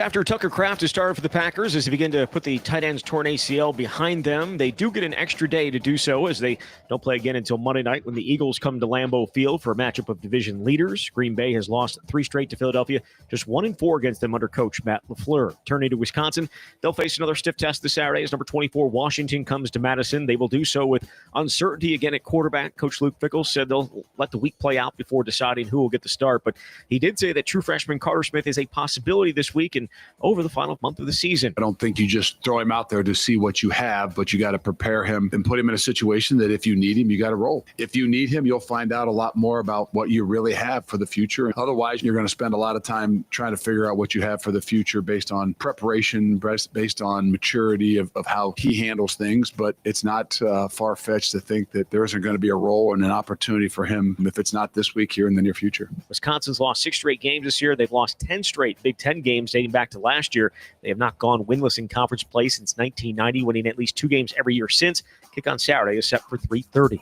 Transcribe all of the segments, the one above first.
After Tucker Kraft has started for the Packers as they begin to put the tight end's torn ACL behind them, they do get an extra day to do so as they don't play again until Monday night when the Eagles come to Lambeau Field for a matchup of division leaders. Green Bay has lost 3 straight to Philadelphia, just 1-4 against them under coach Matt LaFleur. Turning to Wisconsin, they'll face another stiff test this Saturday as number 24 Washington comes to Madison. They will do so with uncertainty again at quarterback. Coach Luke Fickell said they'll let the week play out before deciding who will get the start, but he did say that true freshman Carter Smith is a possibility this week and over the final month of the season. I don't think you just throw him out there to see what you have, but you got to prepare him and put him in a situation that if you need him, you got to roll. If you need him, you'll find out a lot more about what you really have for the future. Otherwise, you're going to spend a lot of time trying to figure out what you have for the future based on preparation, based on maturity of how he handles things. But it's not far-fetched to think that there isn't going to be a role and an opportunity for him if it's not this week here in the near future. Wisconsin's lost 6 straight games this year. They've lost 10 straight Big Ten games dating back to last year. They have not gone winless in conference play since 1990, winning at least 2 games every year since. Kick on Saturday is set for 3:30.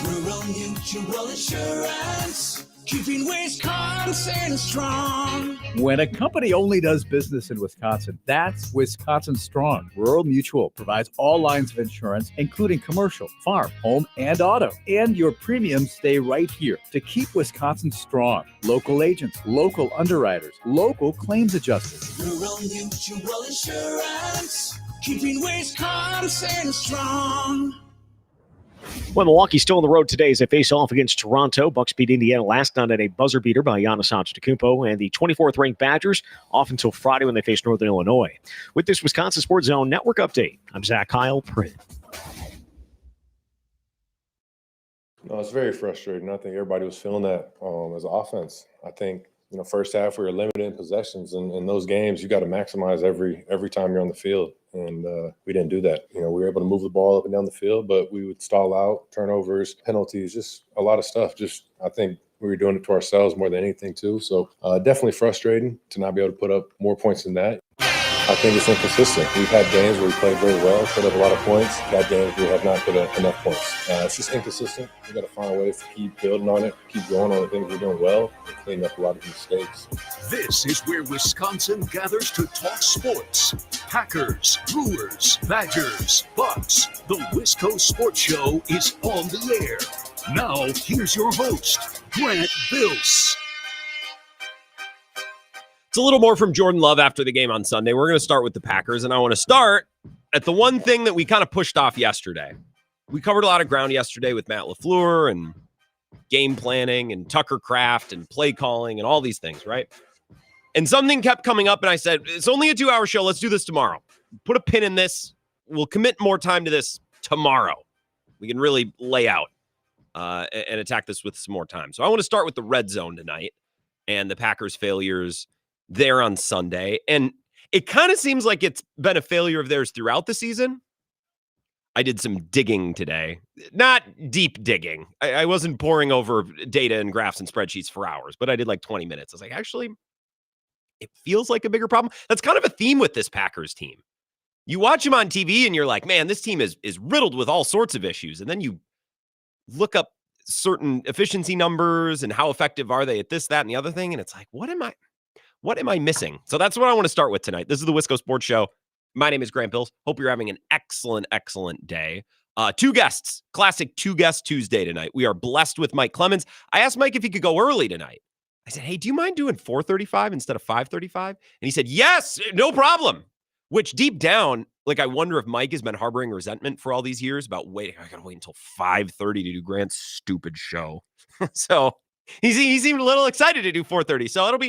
Rural Mutual Insurance, keeping Wisconsin strong. When a company only does business in Wisconsin, that's Wisconsin Strong. Rural Mutual provides all lines of insurance, including commercial, farm, home, and auto. And your premiums stay right here to keep Wisconsin strong. Local agents, local underwriters, local claims adjusters. Rural Mutual Insurance, keeping Wisconsin strong. Well, Milwaukee's still on the road today as they face off against Toronto. Bucks beat Indiana last night at a buzzer beater by Giannis Antetokounmpo, and the 24th ranked Badgers off until Friday when they face Northern Illinois. With this Wisconsin Sports Zone Network update, I'm Zach Kyle Pritt. No, it's very frustrating. I think everybody was feeling that as an offense. I think, first half we were limited in possessions, and in those games you got to maximize every time you're on the field. And we didn't do that. We were able to move the ball up and down the field, but we would stall out, turnovers, penalties, just a lot of stuff. I think we were doing it to ourselves more than anything too. So definitely frustrating to not be able to put up more points than that. I think it's inconsistent. We've had games where we played very well, put up a lot of points. Had games where we have not put up enough points. It's just inconsistent. We got to find ways to keep building on it, keep going on the things we're doing well, and clean up a lot of mistakes. This is where Wisconsin gathers to talk sports. Packers, Brewers, Badgers, Bucks. The Wisco Sports Show is on the air. Now, here's your host, Grant Bills. It's a little more from Jordan Love after the game on Sunday. We're going to start with the Packers, and I want to start at the one thing that we kind of pushed off yesterday. We covered a lot of ground yesterday with Matt LaFleur and game planning and Tucker Kraft and play calling and all these things, right? And something kept coming up, and I said, it's only a 2-hour show. Let's do this tomorrow. Put a pin in this. We'll commit more time to this tomorrow. We can really lay out and attack this with some more time. So I want to start with the red zone tonight and the Packers' failures there on Sunday. And it kind of seems like it's been a failure of theirs throughout the season. I did some digging today, not deep digging. I wasn't poring over data and graphs and spreadsheets for hours, but I did like 20 minutes. I was like, actually, it feels like a bigger problem. That's kind of a theme with this Packers team. You watch them on TV and you're like, man, this team is riddled with all sorts of issues. And then you look up certain efficiency numbers and how effective are they at this, that, and the other thing. And it's like, what am I missing? So that's what I want to start with tonight. This is the Wisco Sports Show. My name is Grant Bills. Hope you're having an excellent day. 2 guests, classic 2-guest Tuesday tonight. We are blessed with Mike Clemens. I asked Mike if he could go early tonight. I said, hey, do you mind doing 4:35 instead of 5:35? And he said, yes, no problem. Which deep down, like, I wonder if Mike has been harboring resentment for all these years about waiting. I got to wait until 5:30 to do Grant's stupid show. So he seemed a little excited to do 4:30. So it'll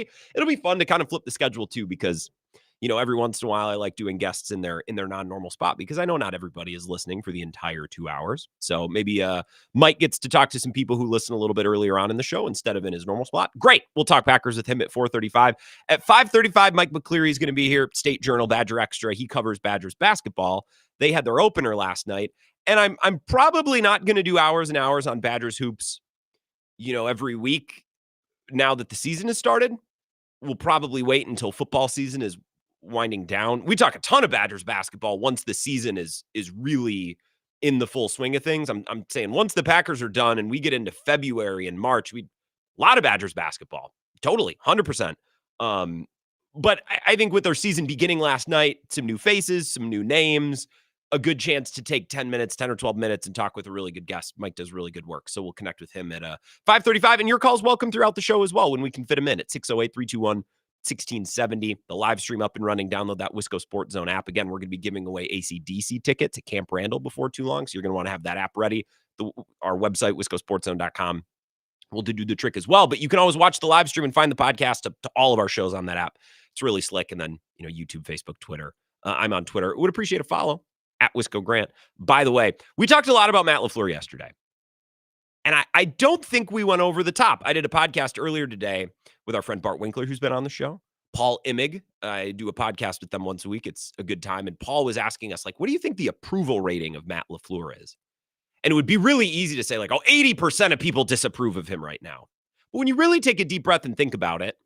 be fun to kind of flip the schedule too, because every once in a while I like doing guests in their non-normal spot, because I know not everybody is listening for the entire 2 hours. So maybe Mike gets to talk to some people who listen a little bit earlier on in the show instead of in his normal spot. Great. We'll talk Packers with him at 4:35. At 5:35, Mike McCleary is going to be here. State Journal, Badger Extra. He covers Badgers basketball. They had their opener last night, and I'm probably not going to do hours and hours on Badgers hoops, every week now that the season has started. We'll probably wait until football season is winding down. We talk a ton of Badgers basketball once the season is really in the full swing of things. I'm saying once the Packers are done and we get into February and March, a lot of Badgers basketball. Totally, 100%. But I think with their season beginning last night, some new faces, some new names, a good chance to take 10 or 12 minutes and talk with a really good guest. Mike does really good work, so we'll connect with him at 5:35. And your calls welcome throughout the show as well when we can fit them in at 608-321-1670. The live stream up and running. Download that Wisco Sports Zone app. Again, we're going to be giving away AC/DC tickets at Camp Randall before too long, so you're going to want to have that app ready. Our website, wiscosportszone.com, will do the trick as well. But you can always watch the live stream and find the podcast to all of our shows on that app. It's really slick. And then, YouTube, Facebook, Twitter. I'm on Twitter. Would appreciate a follow at Wisco Grant. By the way, we talked a lot about Matt LaFleur yesterday. And I don't think we went over the top. I did a podcast earlier today with our friend Bart Winkler, who's been on the show. Paul Immig. I do a podcast with them once a week. It's a good time. And Paul was asking us, what do you think the approval rating of Matt LaFleur is? And it would be really easy to say 80% of people disapprove of him right now. But when you really take a deep breath and think about it,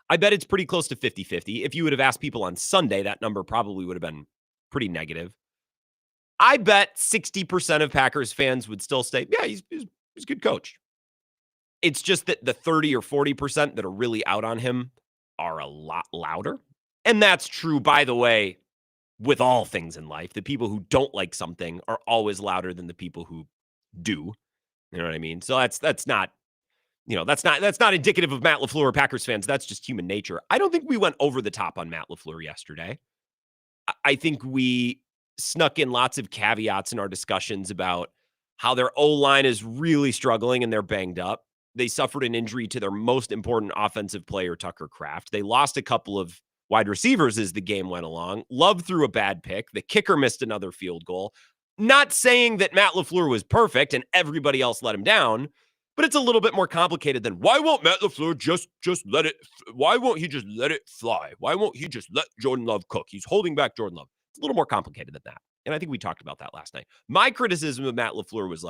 I bet it's pretty close to 50-50. If you would have asked people on Sunday, that number probably would have been pretty negative. I bet 60% of Packers fans would still say, yeah, he's a good coach. It's just that the 30 or 40% that are really out on him are a lot louder. And that's true, by the way, with all things in life. The people who don't like something are always louder than the people who do. You know what I mean? So that's not indicative of Matt LaFleur or Packers fans. That's just human nature. I don't think we went over the top on Matt LaFleur yesterday. I think we snuck in lots of caveats in our discussions about how their O-line is really struggling and they're banged up. They suffered an injury to their most important offensive player, Tucker Kraft. They lost a couple of wide receivers as the game went along. Love threw a bad pick. The kicker missed another field goal. Not saying that Matt LaFleur was perfect and everybody else let him down, but it's a little bit more complicated than why won't Matt LaFleur just let it? Why won't he just let it fly? Why won't he just let Jordan Love cook? He's holding back Jordan Love. It's a little more complicated than that. And I think we talked about that last night. My criticism of Matt LaFleur was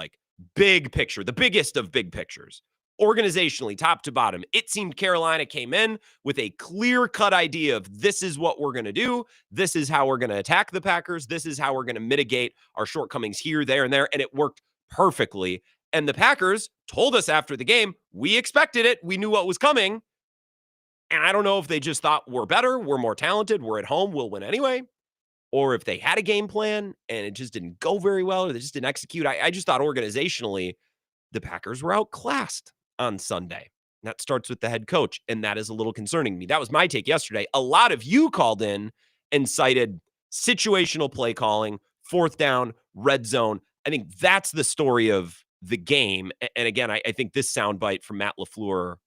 big picture, the biggest of big pictures. Organizationally, top to bottom, it seemed Carolina came in with a clear-cut idea of this is what we're going to do. This is how we're going to attack the Packers. This is how we're going to mitigate our shortcomings here, there, and there. And it worked perfectly. And the Packers told us after the game, we expected it. We knew what was coming. And I don't know if they just thought we're better, we're more talented, we're at home, we'll win anyway. Or if they had a game plan and it just didn't go very well or they just didn't execute. I just thought organizationally, the Packers were outclassed on Sunday. That starts with the head coach, and that is a little concerning to me. That was my take yesterday. A lot of you called in and cited situational play calling, fourth down, red zone. I think that's the story of the game. And again, I think this soundbite from Matt LaFleur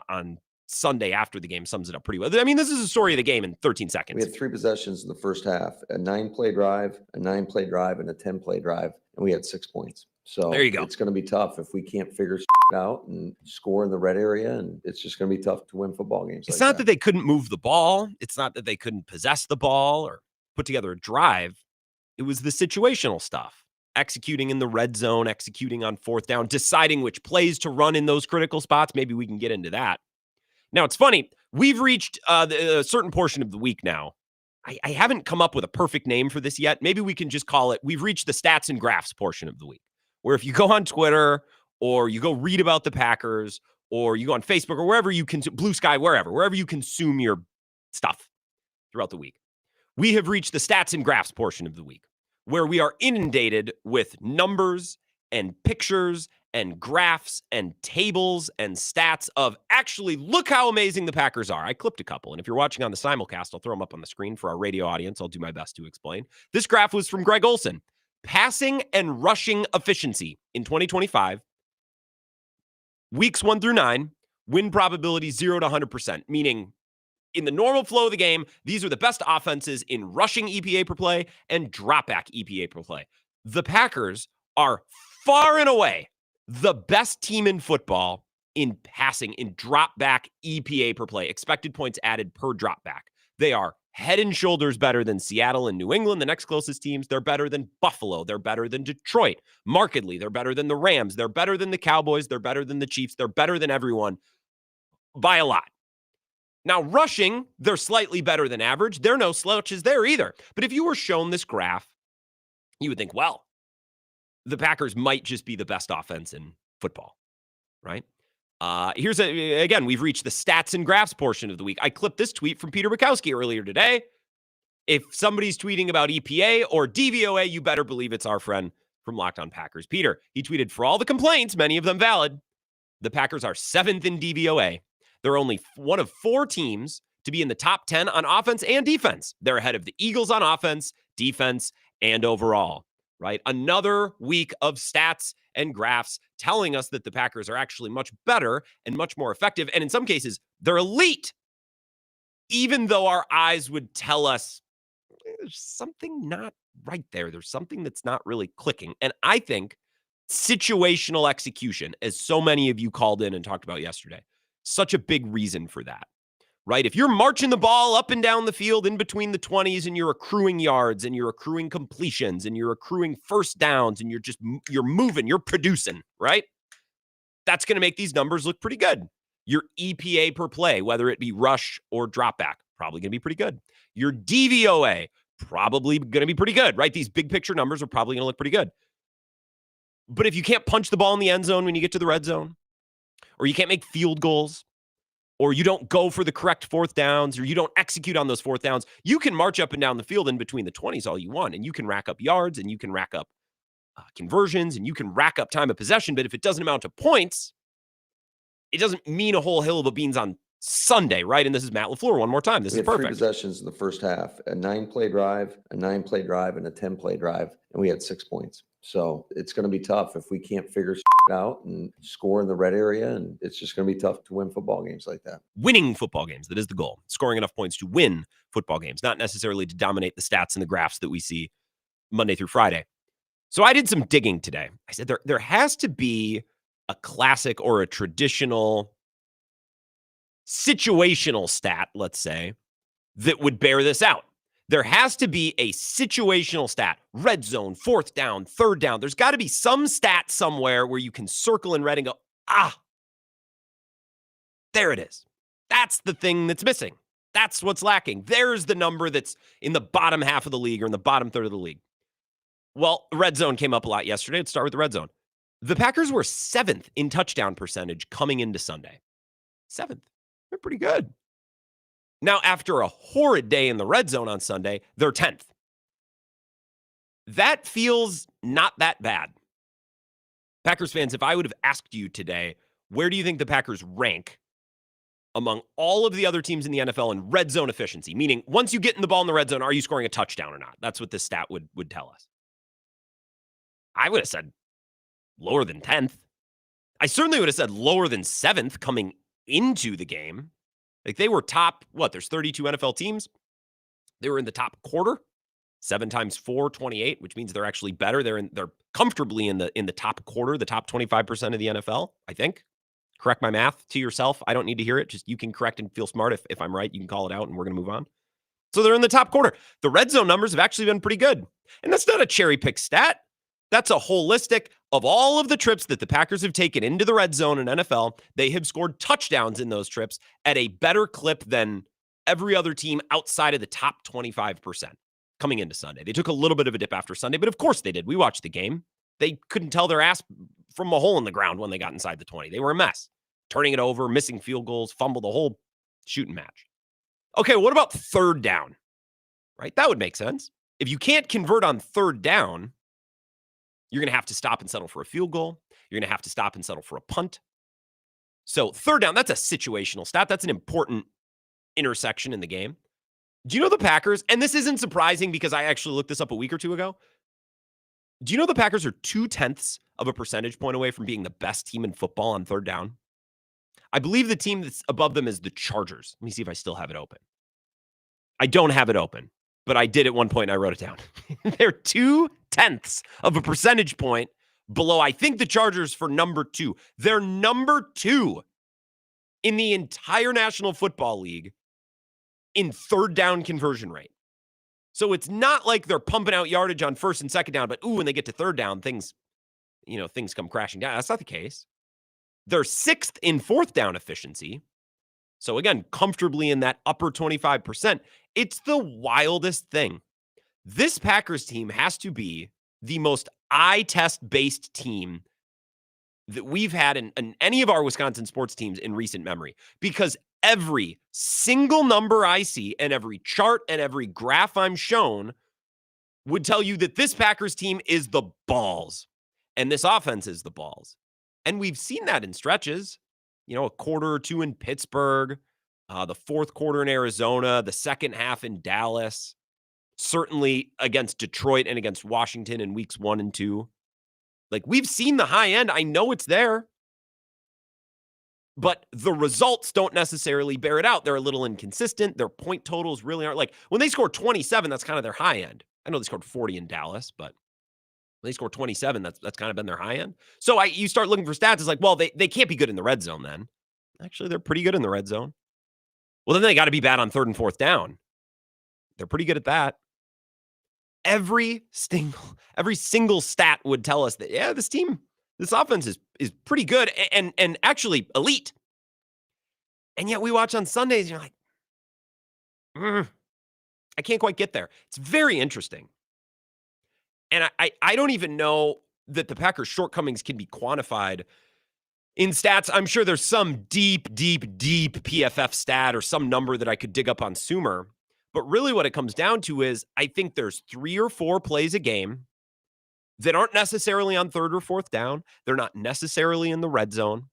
on Sunday after the game sums it up pretty well. I mean, this is a story of the game in 13 seconds. We had 3 possessions in the first half, a 9-play drive, a 9-play drive, and a 10-play drive, and we had 6 points. So there you go. It's going to be tough if we can't figure out and score in the red area, and it's just going to be tough to win football games. It's not that they couldn't move the ball. It's not that they couldn't possess the ball or put together a drive. It was the situational stuff. Executing in the red zone, executing on fourth down, deciding which plays to run in those critical spots. Maybe we can get into that. Now, it's funny. We've reached a certain portion of the week now. I haven't come up with a perfect name for this yet. Maybe we can just call it, we've reached the stats and graphs portion of the week, where if you go on Twitter or you go read about the Packers or you go on Facebook or wherever you consume, Blue Sky, wherever you consume your stuff throughout the week, we have reached the stats and graphs portion of the week, where we are inundated with numbers and pictures and graphs and tables and stats of actually look how amazing the Packers are. I clipped a couple, and if you're watching on the simulcast, I'll throw them up on the screen for our radio audience. I'll do my best to explain. This graph was from Greg Olson. Passing and rushing efficiency in 2025, weeks 1 through 9, win probability 0 to 100%, meaning in the normal flow of the game, these are the best offenses in rushing EPA per play and dropback EPA per play. The Packers are far and away the best team in football in passing, in dropback EPA per play, expected points added per dropback. They are head and shoulders better than Seattle and New England, the next closest teams. They're better than Buffalo. They're better than Detroit. Markedly, they're better than the Rams. They're better than the Cowboys. They're better than the Chiefs. They're better than everyone by a lot. Now, rushing, they're slightly better than average. There are no slouches there either. But if you were shown this graph, you would think, well, the Packers might just be the best offense in football, right? Again, we've reached the stats and graphs portion of the week. I clipped this tweet from Peter Bukowski earlier today. If somebody's tweeting about EPA or DVOA, you better believe it's our friend from Locked On Packers. Peter, he tweeted, for all the complaints, many of them valid, the Packers are 7th in DVOA. They're only one of 4 teams to be in the top 10 on offense and defense. They're ahead of the Eagles on offense, defense, and overall, right? Another week of stats and graphs telling us that the Packers are actually much better and much more effective. And in some cases, they're elite, even though our eyes would tell us there's something not right there. There's something that's not really clicking. And I think situational execution, as so many of you called in and talked about yesterday, such a big reason for that, right? If you're marching the ball up and down the field in between the 20s and you're accruing yards and you're accruing completions and you're accruing first downs and you're moving, you're producing, right? That's going to make these numbers look pretty good. Your EPA per play, whether it be rush or drop back, probably going to be pretty good. Your DVOA, probably going to be pretty good, right? These big picture numbers are probably going to look pretty good. But if you can't punch the ball in the end zone when you get to the red zone, or you can't make field goals, or you don't go for the correct fourth downs, or you don't execute on those fourth downs, you can march up and down the field in between the 20s all you want, and you can rack up yards, and you can rack up conversions, and you can rack up time of possession. But if it doesn't amount to points, it doesn't mean a whole hill of beans on Sunday, right? And this is Matt LaFleur one more time. This is We had 3 perfect. possessions in the first half, a 9-play drive, a 9-play drive, and a 10-play drive, and we had 6 points. So it's going to be tough if we can't figure out and score in the red area, and it's just going to be tough to win football games like that. Winning football games, that is the goal. Scoring enough points to win football games, not necessarily to dominate the stats and the graphs that we see Monday through Friday. So I did some digging today. I said there has to be a classic or a traditional situational stat, let's say, that would bear this out. There has to be a situational stat, red zone, fourth down, third down. There's got to be some stat somewhere where you can circle in red and go, there it is. That's the thing that's missing. That's what's lacking. There's the number that's in the bottom half of the league or in the bottom third of the league. Well, red zone came up a lot yesterday. Let's start with the red zone. The Packers were 7th in touchdown percentage coming into Sunday. 7th. They're pretty good. Now, after a horrid day in the red zone on Sunday, they're 10th. That feels not that bad. Packers fans, if I would have asked you today, where do you think the Packers rank among all of the other teams in the NFL in red zone efficiency? Meaning, once you get in the ball in the red zone, are you scoring a touchdown or not? That's what this stat would tell us. I would have said lower than 10th. I certainly would have said lower than 7th coming into the game. Like they were top, there's 32 NFL teams. They were in the top quarter, 7 times 4, 28, which means they're actually better. They're comfortably in the top quarter, the top 25% of the NFL, I think. Correct my math to yourself. I don't need to hear it. Just you can correct and feel smart. If I'm right, you can call it out and we're going to move on. So they're in the top quarter. The red zone numbers have actually been pretty good. And that's not a cherry pick stat. That's a holistic of all of the trips that the Packers have taken into the red zone in NFL. They have scored touchdowns in those trips at a better clip than every other team outside of the top 25% coming into Sunday. They took a little bit of a dip after Sunday, but of course they did. We watched the game. They couldn't tell their ass from a hole in the ground when they got inside the 20. They were a mess, turning it over, missing field goals, fumbled the whole shooting match. Okay, what about third down? Right? That would make sense. If you can't convert on third down, you're going to have to stop and settle for a field goal. You're going to have to stop and settle for a punt. So third down, that's a situational stat. That's an important intersection in the game. Do you know the Packers, and this isn't surprising because I actually looked this up a week or two ago. Do you know the Packers are 0.2 of a percentage point away from being the best team in football on third down? I believe the team that's above them is the Chargers. Let me see if I still have it open. I don't have it open, but I did at one point and I wrote it down. They're 0.2 of a percentage point below, I think, the Chargers for number 2. They're number 2 in the entire National Football League in third down conversion rate. So it's not like they're pumping out yardage on first and second down, but when they get to third down, things come crashing down. That's not the case. They're 6th in fourth down efficiency. So again, comfortably in that upper 25%. It's the wildest thing. This Packers team has to be the most eye test based team that we've had in any of our Wisconsin sports teams in recent memory, because every single number I see and every chart and every graph I'm shown would tell you that this Packers team is the balls and this offense is the balls. And we've seen that in stretches, a quarter or two in Pittsburgh, the fourth quarter in Arizona, the second half in Dallas, certainly against Detroit and against Washington in weeks 1 and 2. Like, we've seen the high end. I know it's there, but the results don't necessarily bear it out. They're a little inconsistent. Their point totals really aren't, like, when they score 27, that's kind of their high end. I know they scored 40 in Dallas, but when they score 27, that's kind of been their high end. So you start looking for stats. It's like, well, they can't be good in the red zone then. Actually, they're pretty good in the red zone. Well, then they got to be bad on 3rd and 4th down. They're pretty good at that. Every single stat would tell us that, yeah, this offense is pretty good and actually elite. And yet we watch on Sundays and you're like, I can't quite get there. It's very interesting. And I don't even know that the Packers' shortcomings can be quantified in stats. I'm sure there's some deep PFF stat or some number that I could dig up on Sumer. But really what it comes down to is I think there's 3 or 4 plays a game that aren't necessarily on 3rd or 4th down. They're not necessarily in the red zone.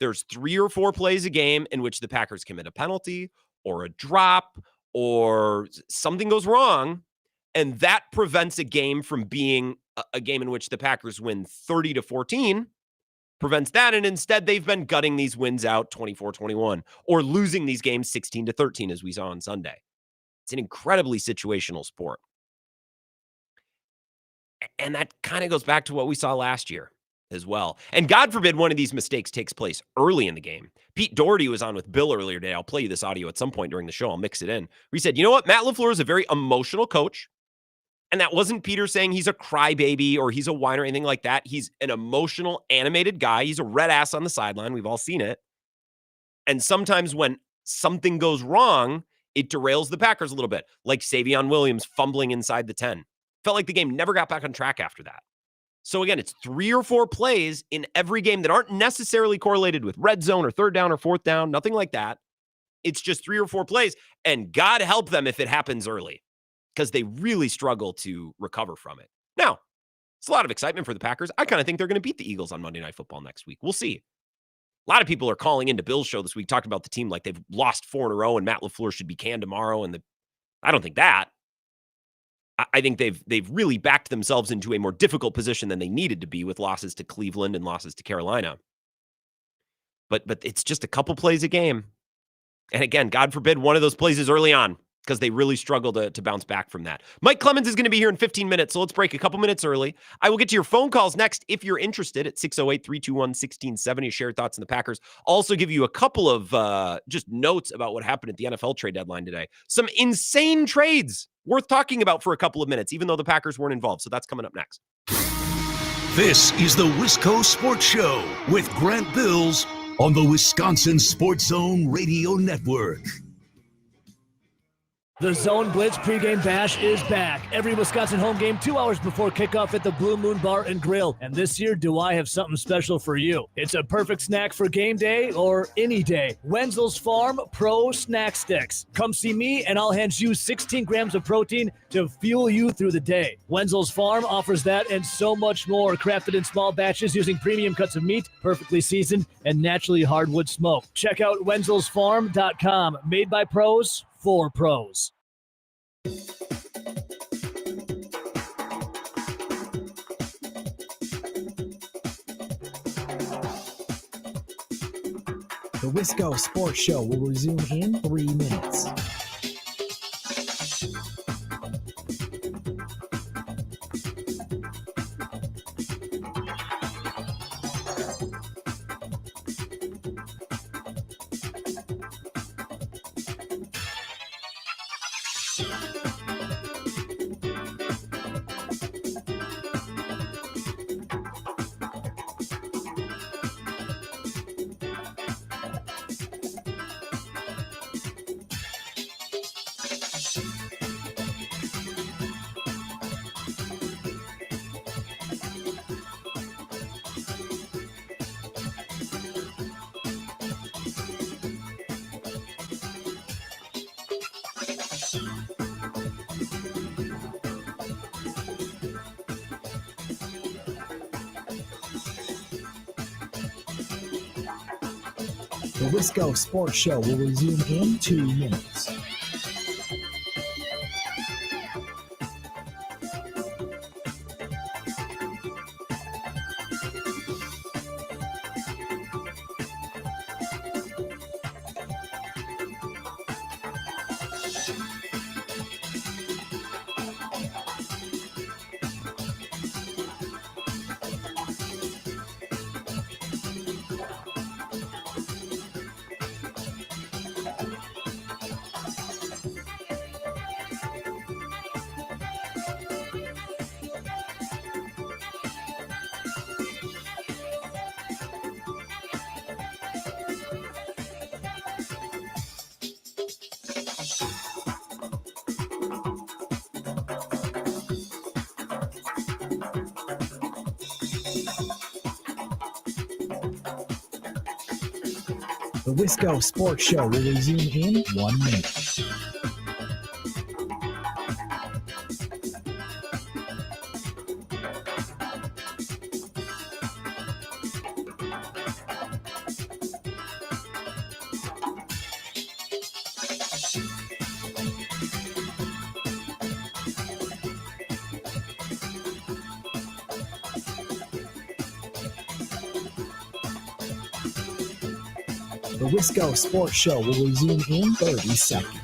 There's 3 or 4 plays a game in which the Packers commit a penalty or a drop or something goes wrong, and that prevents a game from being a game in which the Packers win 30-14, prevents that, and instead they've been gutting these wins out 24-21 or losing these games 16-13 as we saw on Sunday. It's an incredibly situational sport. And that kind of goes back to what we saw last year as well. And God forbid one of these mistakes takes place early in the game. Pete Doherty was on with Bill earlier today. I'll play you this audio at some point during the show. I'll mix it in. He said, you know what? Matt LaFleur is a very emotional coach. And that wasn't Peter saying he's a crybaby or he's a whiner or anything like that. He's an emotional, animated guy. He's a red ass on the sideline. We've all seen it. And sometimes when something goes wrong, it derails the Packers a little bit, like Savion Williams fumbling inside the 10. Felt like the game never got back on track after that. So again, it's 3 or 4 plays in every game that aren't necessarily correlated with red zone or 3rd down or 4th down, nothing like that. It's just 3 or 4 plays, and God help them if it happens early, because they really struggle to recover from it. Now, it's a lot of excitement for the Packers. I kind of think they're going to beat the Eagles on Monday Night Football next week. We'll see. A lot of people are calling into Bill's show this week, talked about the team like they've lost 4 in a row and Matt LaFleur should be canned tomorrow. And I don't think that. I think they've really backed themselves into a more difficult position than they needed to be with losses to Cleveland and losses to Carolina. But it's just a couple plays a game. And again, God forbid one of those plays is early on, because they really struggle to bounce back from that. Mike Clemens is going to be here in 15 minutes, so let's break a couple minutes early. I will get to your phone calls next if you're interested at 608-321-1670. Share thoughts on the Packers. Also give you a couple of just notes about what happened at the NFL trade deadline today. Some insane trades worth talking about for a couple of minutes, even though the Packers weren't involved. So that's coming up next. This is the Wisco Sports Show with Grant Bills on the Wisconsin Sports Zone Radio Network. The Zone Blitz pregame bash is back. Every Wisconsin home game 2 hours before kickoff at the Blue Moon Bar and Grill. And this year, do I have something special for you? It's a perfect snack for game day or any day. Wenzel's Farm Pro Snack Sticks. Come see me and I'll hand you 16 grams of protein to fuel you through the day. Wenzel's Farm offers that and so much more, crafted in small batches using premium cuts of meat, perfectly seasoned, and naturally hardwood smoked. Check out wenzelsfarm.com. Made by pros for pros. The Wisco Sports Show will resume in 3 minutes. The Wisco Sports Show will resume in 2 minutes. The Wisco Sports Show will resume in 1 minute. The Wisco Sports Show will resume in 30 seconds.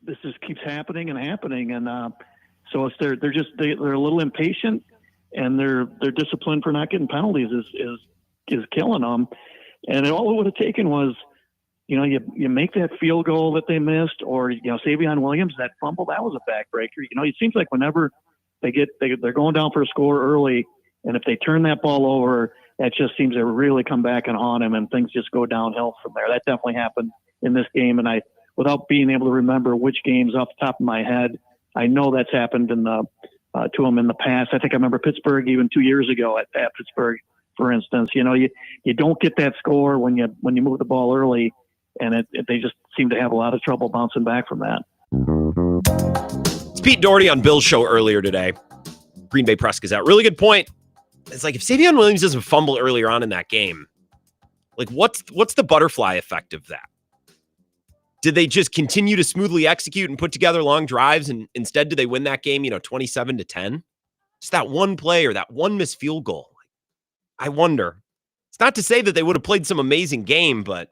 This just keeps happening and happening, and so it's they're a little impatient, and their discipline for not getting penalties is killing them. And all it would have taken was, you make that field goal that they missed, or Savion Williams, that fumble, that was a backbreaker. It seems like whenever they're going down for a score early, and if they turn that ball over, that just seems to really come back and haunt them, and things just go downhill from there. That definitely happened in this game, and without being able to remember which games off the top of my head, I know that's happened to them in the past. I think I remember Pittsburgh even 2 years ago at Pittsburgh, for instance. You don't get that score when you move the ball early, and they just seem to have a lot of trouble bouncing back from that. It's Pete Doherty on Bill's show earlier today. Green Bay Press Gazette. Really good point. It's like if Savion Williams doesn't fumble earlier on in that game, like what's the butterfly effect of that? Did they just continue to smoothly execute and put together long drives, and instead did they win that game, 27-10? Just that one play or that one missed field goal. I wonder. It's not to say that they would have played some amazing game, but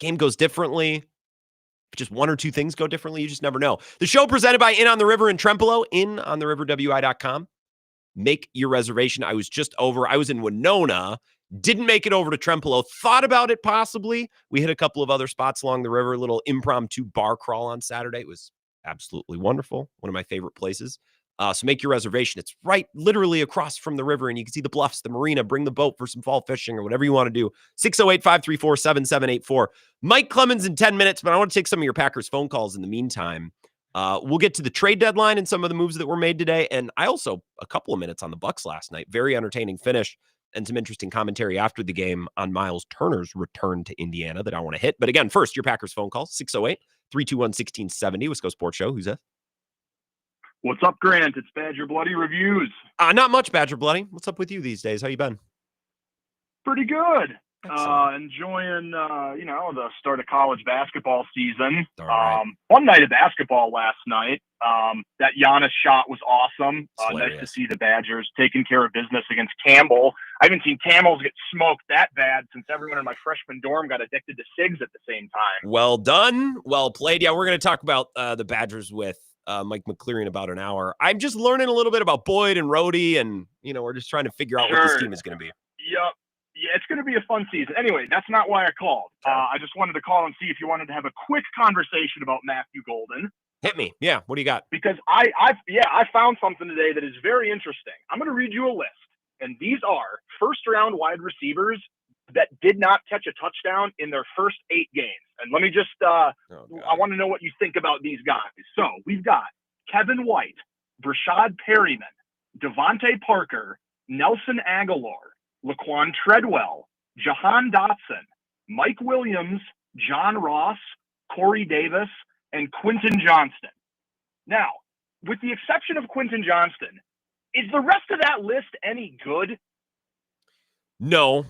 game goes differently. If just one or two things go differently, you just never know. The show presented by In on the River in Trempealeau, inontheriverwi.com. Make your reservation. I was in Winona. Didn't make it over to Trempealeau. Thought about it possibly. We hit a couple of other spots along the river, a little impromptu bar crawl on Saturday. It was absolutely wonderful. One of my favorite places. So make your reservation. It's right literally across from the river, and you can see the bluffs, the marina. Bring the boat for some fall fishing or whatever you want to do. 608-534-7784. Mike Clemens in 10 minutes, but I want to take some of your Packers phone calls in the meantime. We'll get to the trade deadline and some of the moves that were made today. And I also, a couple of minutes on the Bucs last night. Very entertaining finish. And some interesting commentary after the game on Miles Turner's return to Indiana that I want to hit. But again, first, your Packers phone call, 608-321-1670, Wisco Sports Show. Who's that? What's up, Grant? It's Badger Bloody Reviews. Not much, Badger Bloody. What's up with you these days? How you been? Pretty good. Enjoying, the start of college basketball season. Right. One night of basketball last night. That Giannis shot was awesome. Nice to see the Badgers taking care of business against Campbell. I haven't seen Camels get smoked that bad since everyone in my freshman dorm got addicted to cigs at the same time. Well done. Well played. Yeah, we're going to talk about the Badgers with Mike McCleary in about an hour. I'm just learning a little bit about Boyd and Rhodey, and, we're just trying to figure out what this team is going to be. Yep. Yeah, it's going to be a fun season. Anyway, that's not why I called. I just wanted to call and see if you wanted to have a quick conversation about Matthew Golden. Hit me. Yeah, what do you got? Because I found something today that is very interesting. I'm going to read you a list, and these are first-round wide receivers that did not catch a touchdown in their first 8 games. And let me just, I want to know what you think about these guys. So we've got Kevin White, Brashad Perryman, Devontae Parker, Nelson Aguilar, Laquan Treadwell, Jahan Dotson, Mike Williams, John Ross, Corey Davis, and Quentin Johnston. Now, with the exception of Quentin Johnston, is the rest of that list any good? No.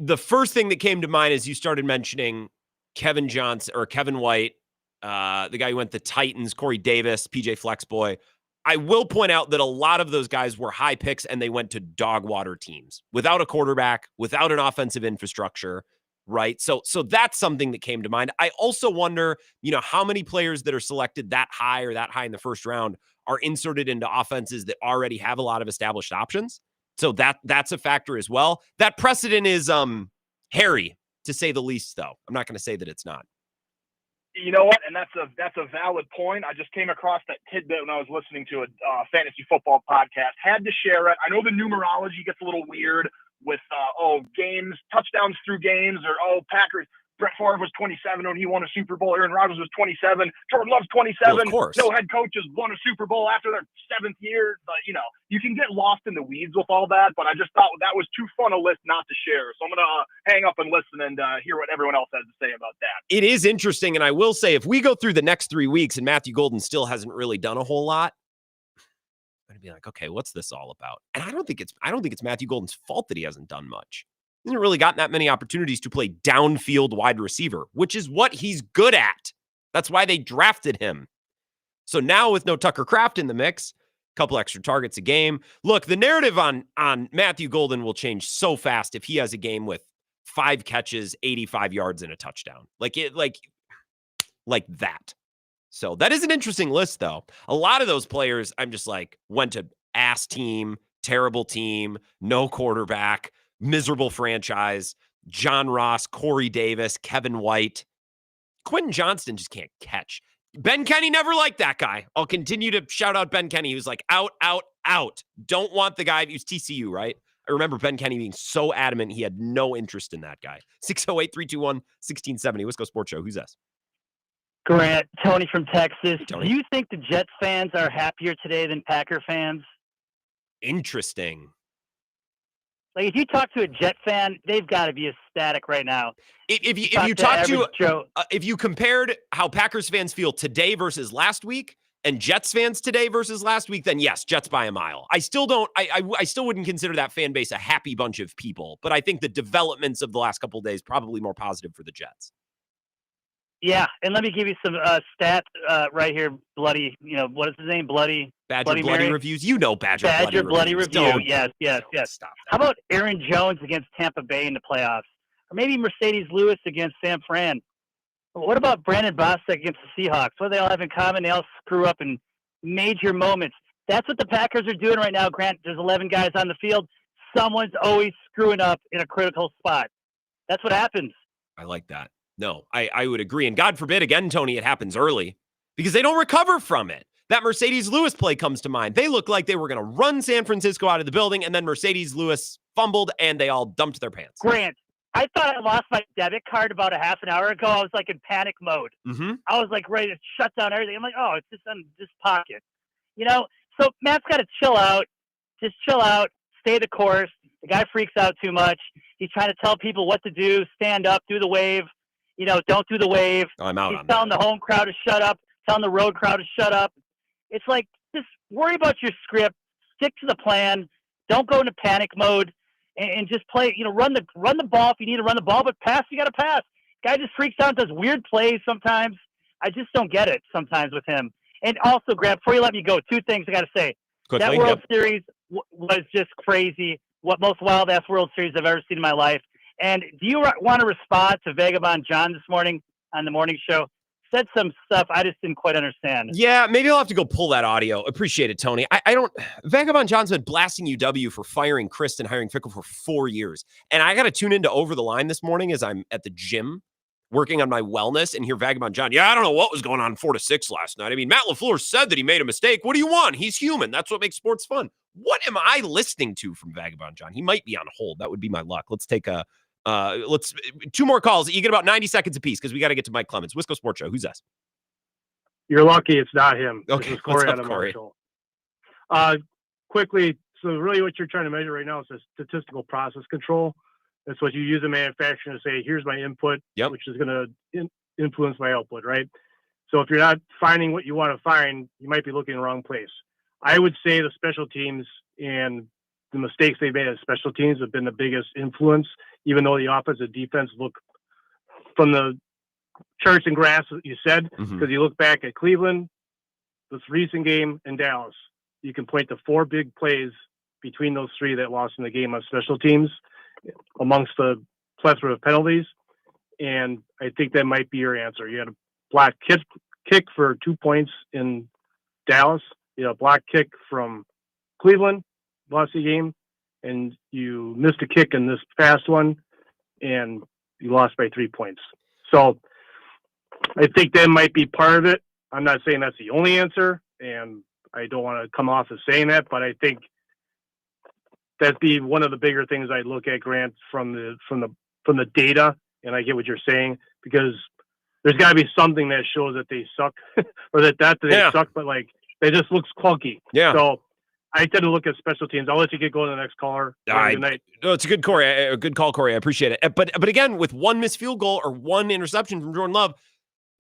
The first thing that came to mind as you started mentioning Kevin White, the guy who went to the Titans, Corey Davis, PJ Flexboy. I will point out that a lot of those guys were high picks and they went to dog water teams without a quarterback, without an offensive infrastructure, right? So that's something that came to mind. I also wonder, how many players that are selected that high in the first round are inserted into offenses that already have a lot of established options. So that's a factor as well. That precedent is hairy, to say the least, though. I'm not going to say that it's not. You know what? And that's a valid point. I just came across that tidbit when I was listening to a fantasy football podcast. Had to share it. I know the numerology gets a little weird with games, touchdowns through games, or Packers. Brett Favre was 27 when he won a Super Bowl. Aaron Rodgers was 27. Jordan Love's 27. Well, of course. No head coaches won a Super Bowl after their 7th year. But, you can get lost in the weeds with all that. But I just thought that was too fun a list not to share. So I'm going to hang up and listen and hear what everyone else has to say about that. It is interesting. And I will say, if we go through the next 3 weeks and Matthew Golden still hasn't really done a whole lot, I'm going to be like, okay, what's this all about? And I don't think it's Matthew Golden's fault that he hasn't done much. He hasn't really gotten that many opportunities to play downfield wide receiver, which is what he's good at. That's why they drafted him. So now with no Tucker Kraft in the mix, a couple extra targets a game. Look, the narrative on Matthew Golden will change so fast if he has a game with 5 catches, 85 yards, and a touchdown. Like that. So that is an interesting list, though. A lot of those players, I'm just like, went to ass team, terrible team, no quarterback, miserable franchise. John Ross, Corey Davis, Kevin White. Quentin Johnston just can't catch. Ben Kenny never liked that guy. I'll continue to shout out Ben Kenny. He was like, out. Don't want the guy. He was TCU, right? I remember Ben Kenny being so adamant he had no interest in that guy. 608-321-1670. Wisco Sports Show. Who's this? Grant, Tony from Texas. Tony. Do you think the Jets fans are happier today than Packer fans? Interesting. Like, if you talk to a Jet fan, they've got to be ecstatic right now. If you compared how Packers fans feel today versus last week and Jets fans today versus last week, then yes, Jets by a mile. I still wouldn't consider that fan base a happy bunch of people, but I think the developments of the last couple of days probably more positive for the Jets. Yeah, and let me give you some stats right here. Bloody, what is his name? Bloody Bloody Reviews. Badger Bloody Review. Yes. Stop that. How about Aaron Jones against Tampa Bay in the playoffs? Or maybe Mercedes Lewis against San Fran? What about Brandon Bostic against the Seahawks? What do they all have in common? They all screw up in major moments. That's what the Packers are doing right now, Grant. There's 11 guys on the field. Someone's always screwing up in a critical spot. That's what happens. I like that. No, I would agree. And God forbid, again, Tony, it happens early because they don't recover from it. That Mercedes Lewis play comes to mind. They looked like they were going to run San Francisco out of the building, and then Mercedes Lewis fumbled, and they all dumped their pants. Grant, I thought I lost my debit card about a half an hour ago. I was like in panic mode. Mm-hmm. I was like ready to shut down everything. I'm like, oh, it's just on this pocket. So Matt's got to chill out. Just chill out. Stay the course. The guy freaks out too much. He's trying to tell people what to do. Stand up. Do the wave. Don't do the wave. Oh, I'm out He's on telling that. the home crowd to shut up. Telling the road crowd to shut up. It's like, just worry about your script. Stick to the plan. Don't go into panic mode. And just play, run the ball if you need to run the ball, but pass, you got to pass. Guy just freaks out and does weird plays sometimes. I just don't get it sometimes with him. And also, Grant, before you let me go, 2 things I got to say. Quickly, that World Series was just crazy. What most wild-ass World Series I've ever seen in my life. And do you want to respond to Vagabond John this morning on the morning show? Said some stuff I just didn't quite understand. Yeah, maybe I'll have to go pull that audio. Appreciate it, Tony. I don't. Vagabond John's been blasting UW for firing Chris and hiring Fickle for 4 years. And I got to tune into Over the Line this morning as I'm at the gym working on my wellness and hear Vagabond John. Yeah, I don't know what was going on 4 to 6 last night. I mean, Matt LaFleur said that he made a mistake. What do you want? He's human. That's what makes sports fun. What am I listening to from Vagabond John? He might be on hold. That would be my luck. Let's take a Let's 2 more calls. You get about 90 seconds apiece because we got to get to Mike Clemens. Wisco Sports Show. Who's this? You're lucky it's not him. Okay, This is what's Corey up, out of Corey? Marshall. Quickly, so really what you're trying to measure right now is the statistical process control. That's what you use in manufacturing to say, here's my input, which is going to influence my output, right? So if you're not finding what you want to find, you might be looking in the wrong place. I would say the special teams and the mistakes they've made as special teams have been the biggest influence, even though the offense and defense look from the charts and graphs that you said, because you look back at Cleveland, this recent game, in Dallas, you can point to 4 big plays between those 3 that lost in the game on special teams amongst the plethora of penalties. And I think that might be your answer. You had a block kick for 2 points in Dallas. You had a block kick from Cleveland, lost the game, and you missed a kick in this past one, and you lost by 3 points. So I think that might be part of it. I'm not saying that's the only answer, and I don't want to come off as saying that, but I think that'd be one of the bigger things I look at, Grant, from the data. And I get what you're saying, because there's got to be something that shows that they suck or that they suck, but like they just looks clunky. Yeah. So I tend to look at special teams. I'll let you get going to the next caller. Good night. No, it's a good call, Corey. I appreciate it. But again, with 1 missed field goal or 1 interception from Jordan Love,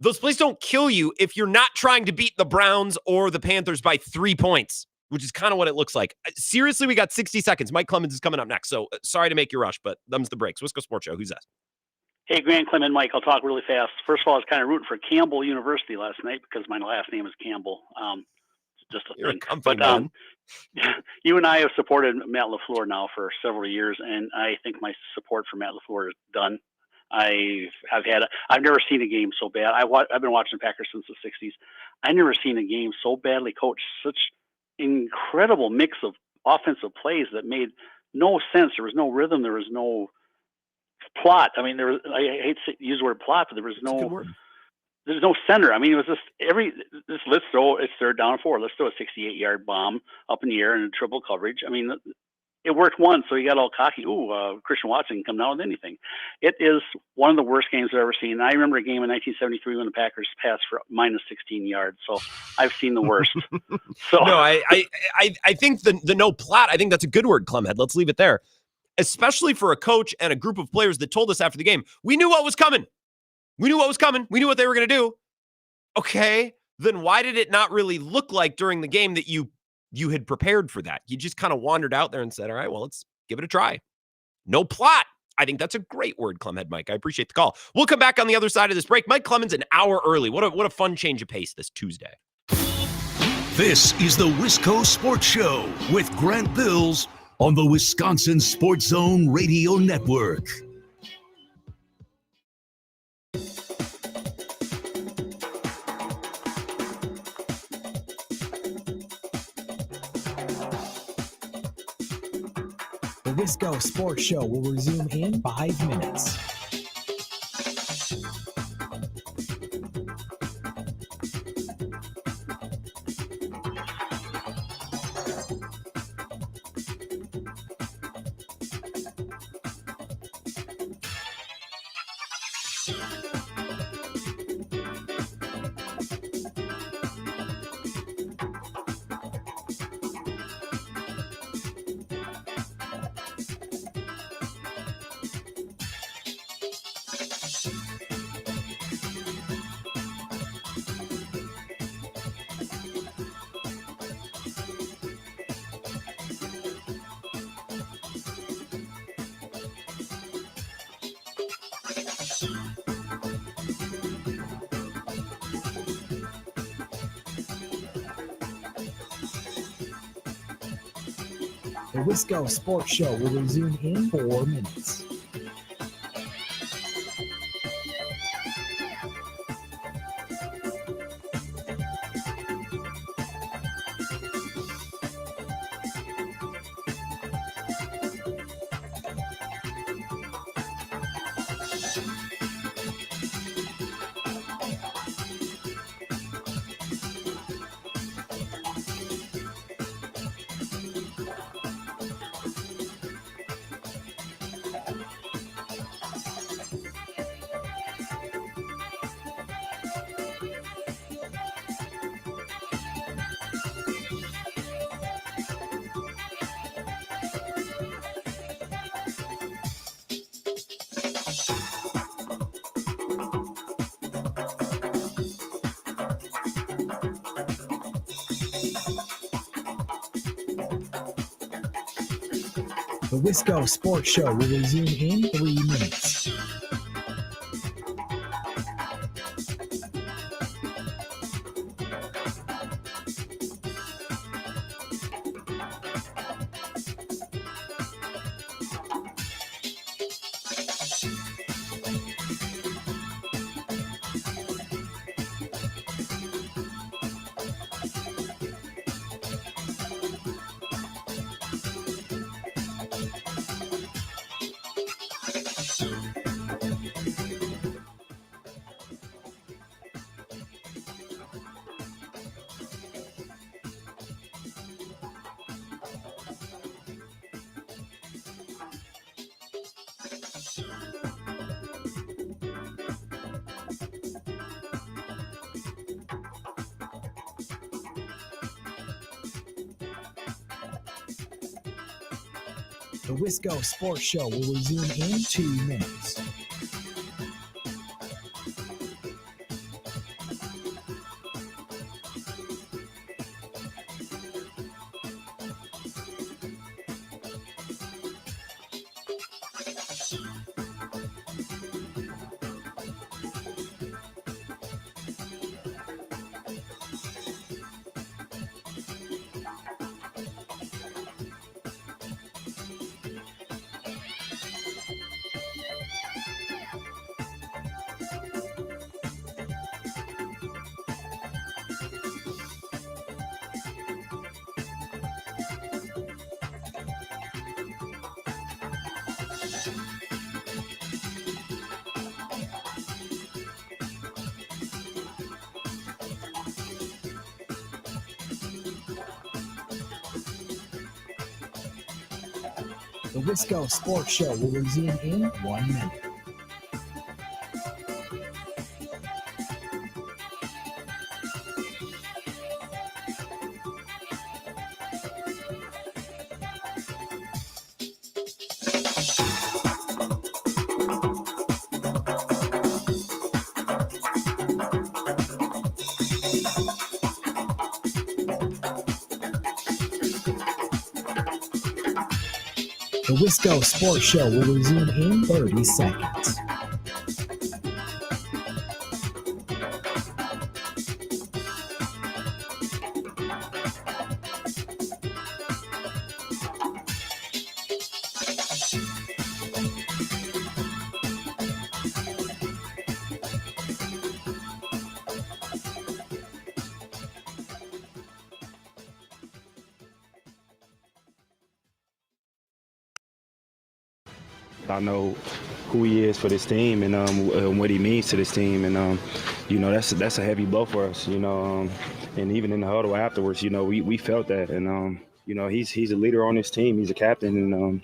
those plays don't kill you if you're not trying to beat the Browns or the Panthers by 3 points, which is kind of what it looks like. Seriously, we got 60 seconds. Mike Clemens is coming up next. So sorry to make you rush, but them's the breaks. Wisco Sports Show. Who's that? Hey, Grant, Clement, Mike, I'll talk really fast. First of all, I was kind of rooting for Campbell University last night because my last name is Campbell. Just a You're thing. a company But man. you and I have supported Matt LaFleur now for several years, and I think my support for Matt LaFleur is done. I've never seen a game so bad. I've been watching Packers since the 60s. I've never seen a game so badly coached, such incredible mix of offensive plays that made no sense. There was no rhythm. There was no plot. I mean, I hate to use the word plot, but there's no center. I mean, it was just let's throw, it's 3rd down and 4. Let's throw a 68-yard bomb up in the air in triple coverage. I mean, it worked once, so you got all cocky. Christian Watson can come down with anything. It is one of the worst games I've ever seen. I remember a game in 1973 when the Packers passed for minus 16 yards. So I've seen the worst. So no, I think the no plot, I think that's a good word, Clemhead. Let's leave it there. Especially for a coach and a group of players that told us after the game, we knew what was coming. We knew what was coming. We knew what they were going to do. Okay, then why did it not really look like during the game that you had prepared for that? You just kind of wandered out there and said, all right, well, let's give it a try. No plot. I think that's a great word, Clemhead Mike. I appreciate the call. We'll come back on the other side of this break. Mike Clemens an hour early. What a fun change of pace this Tuesday. This is the Wisco Sports Show with Grant Bills on the Wisconsin Sports Zone Radio Network. The Wisco Sports Show will resume in 5 minutes. The Wisco Sports Show will resume in 4 minutes. The Wisco Sports Show will resume in 3 minutes. The Wisco Sports Show will resume in 2 minutes. The Wisco Sports Show will resume in 1 minute. The Wisco Sports Show will resume in 30 seconds. I know who he is for this team and what he means to this team, and that's a heavy blow for us, and even in the huddle afterwards, we felt that, and he's a leader on this team, he's a captain, and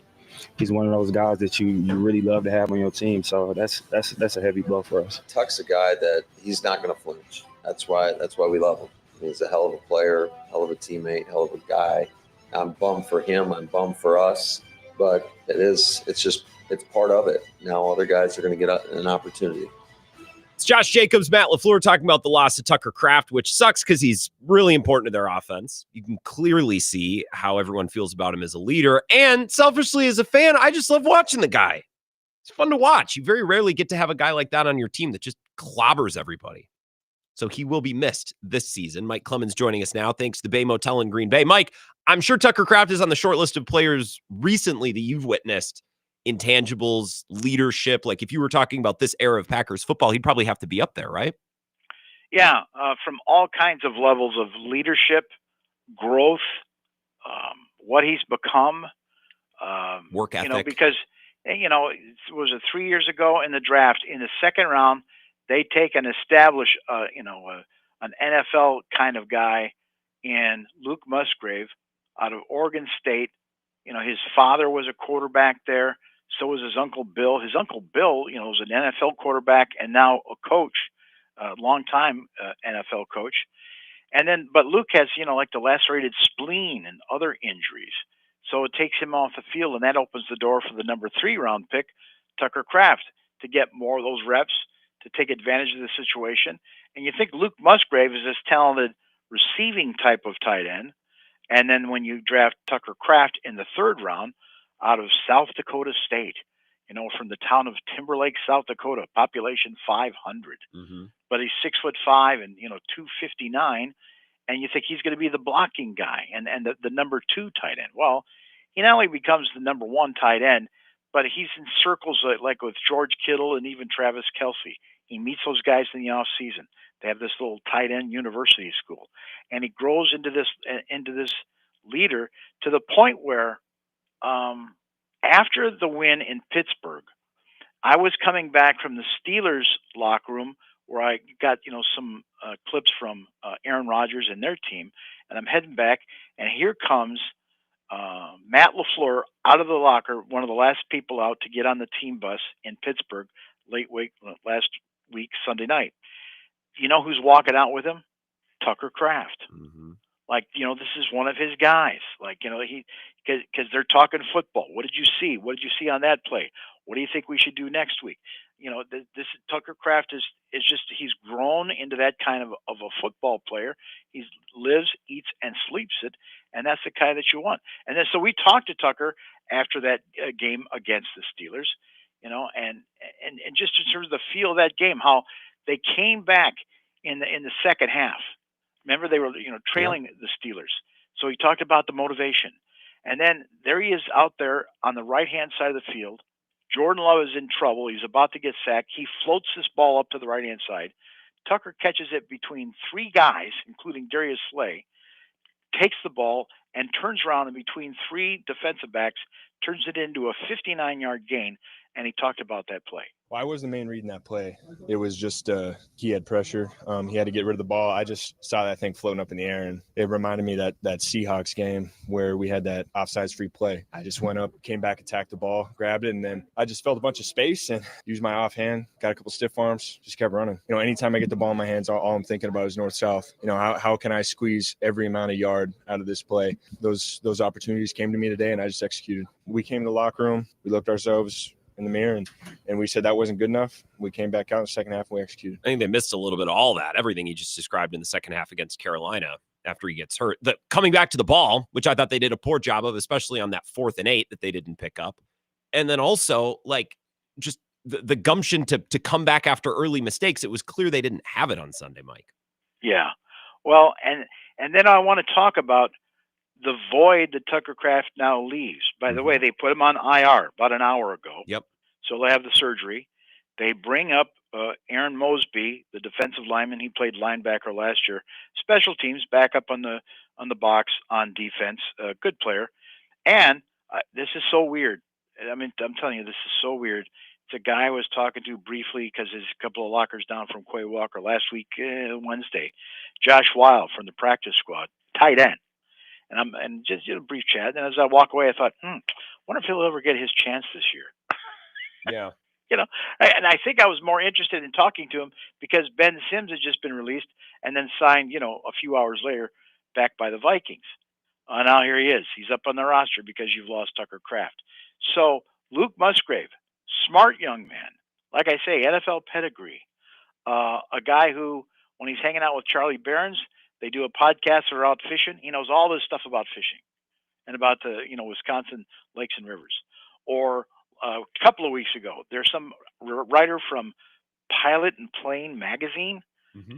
he's one of those guys that you really love to have on your team. So that's a heavy blow for us. Tuck's a guy that he's not going to flinch. That's why we love him. He's a hell of a player, hell of a teammate, hell of a guy. I'm bummed for him. I'm bummed for us, but it's part of it. Now other guys are going to get an opportunity. It's Josh Jacobs, Matt LaFleur talking about the loss of Tucker Kraft, which sucks because he's really important to their offense. You can clearly see how everyone feels about him as a leader. And selfishly, as a fan, I just love watching the guy. It's fun to watch. You very rarely get to have a guy like that on your team that just clobbers everybody. So he will be missed this season. Mike Clemens joining us now. Thanks to the Bay Motel in Green Bay. Mike, I'm sure Tucker Kraft is on the short list of players recently that you've witnessed. Intangibles, leadership. Like if you were talking about this era of Packers football, he'd probably have to be up there, right? Yeah, from all kinds of levels of leadership, growth, what he's become. Work ethic. Because, was it 3 years ago in the draft, in the second round, they take an established, an NFL kind of guy in Luke Musgrave out of Oregon State. His father was a quarterback there. So was his Uncle Bill. His Uncle Bill, was an NFL quarterback and now a coach, long-time NFL coach. But Luke has, like the lacerated spleen and other injuries. So it takes him off the field, and that opens the door for the number 3 round pick, Tucker Kraft, to get more of those reps, to take advantage of the situation. And you think Luke Musgrave is this talented receiving type of tight end. And then when you draft Tucker Kraft in the 3rd round, out of South Dakota State, from the town of Timberlake, South Dakota, population 500. Mm-hmm. But he's 6'5" and 259, and you think he's going to be the blocking guy and the number 2 tight end. Well, he not only becomes the number 1 tight end, but he's in circles like with George Kittle and even Travis Kelce. He meets those guys in the off season. They have this little tight end university school, and he grows into this leader to the point where after the win in Pittsburgh, I was coming back from the Steelers locker room where I got some clips from Aaron Rodgers and their team, and I'm heading back, and here comes Matt LaFleur out of the locker, one of the last people out to get on the team bus in Pittsburgh last week Sunday night. You know who's walking out with him? Tucker Kraft. Mm-hmm. Like, this is one of his guys. Like, because they're talking football. What did you see? What did you see on that play? What do you think we should do next week? This Tucker Kraft is just, he's grown into that kind of a football player. He lives, eats, and sleeps it, and that's the kind that you want. And then so we talked to Tucker after that game against the Steelers, and just in terms of the feel of that game, how they came back in the second half. Remember, they were trailing the Steelers. So he talked about the motivation. And then there he is out there on the right-hand side of the field. Jordan Love is in trouble. He's about to get sacked. He floats this ball up to the right-hand side. Tucker catches it between 3 guys, including Darius Slay, takes the ball and turns around in between 3 defensive backs, turns it into a 59-yard gain, and he talked about that play. Well, I wasn't the main reading that play. It was just he had pressure. He had to get rid of the ball. I just saw that thing floating up in the air, and it reminded me that Seahawks game where we had that offsides free play. I just went up, came back, attacked the ball, grabbed it, and then I just felt a bunch of space and used my offhand, got a couple stiff arms, just kept running. Anytime I get the ball in my hands, all I'm thinking about is north-south. How can I squeeze every amount of yard out of this play? Those opportunities came to me today, and I just executed. We came to the locker room, we looked ourselves in the mirror, and we said that wasn't good enough. We came back out in the second half and we executed. I think they missed a little bit of all that, everything he just described in the second half against Carolina after he gets hurt. Coming back to the ball, which I thought they did a poor job of, especially on that 4th and 8 that they didn't pick up. And then also, just the gumption to come back after early mistakes. It was clear they didn't have it on Sunday, Mike. Yeah. Well, and then I want to talk about the void that Tucker Kraft now leaves. By the way, they put him on IR about an hour ago. Yep. So they have the surgery. They bring up Aaron Mosby, the defensive lineman. He played linebacker last year. Special teams back up on the box on defense. Good player. And this is so weird. I mean, I'm telling you, this is so weird. It's a guy I was talking to briefly because there's a couple of lockers down from Quay Walker last week, Wednesday. Josh Weil from the practice squad, tight end. And just a brief chat. And as I walk away, I thought, wonder if he'll ever get his chance this year. Yeah. And I think I was more interested in talking to him because Ben Sims had just been released and then signed, a few hours later back by the Vikings. Now here he is. He's up on the roster because you've lost Tucker Kraft. So Luke Musgrave, smart young man. Like I say, NFL pedigree. A guy who, when he's hanging out with Charlie Behrens, they do a podcast where they're out fishing. He knows all this stuff about fishing and about the, Wisconsin lakes and rivers. Or a couple of weeks ago, there's some writer from Pilot and Plane magazine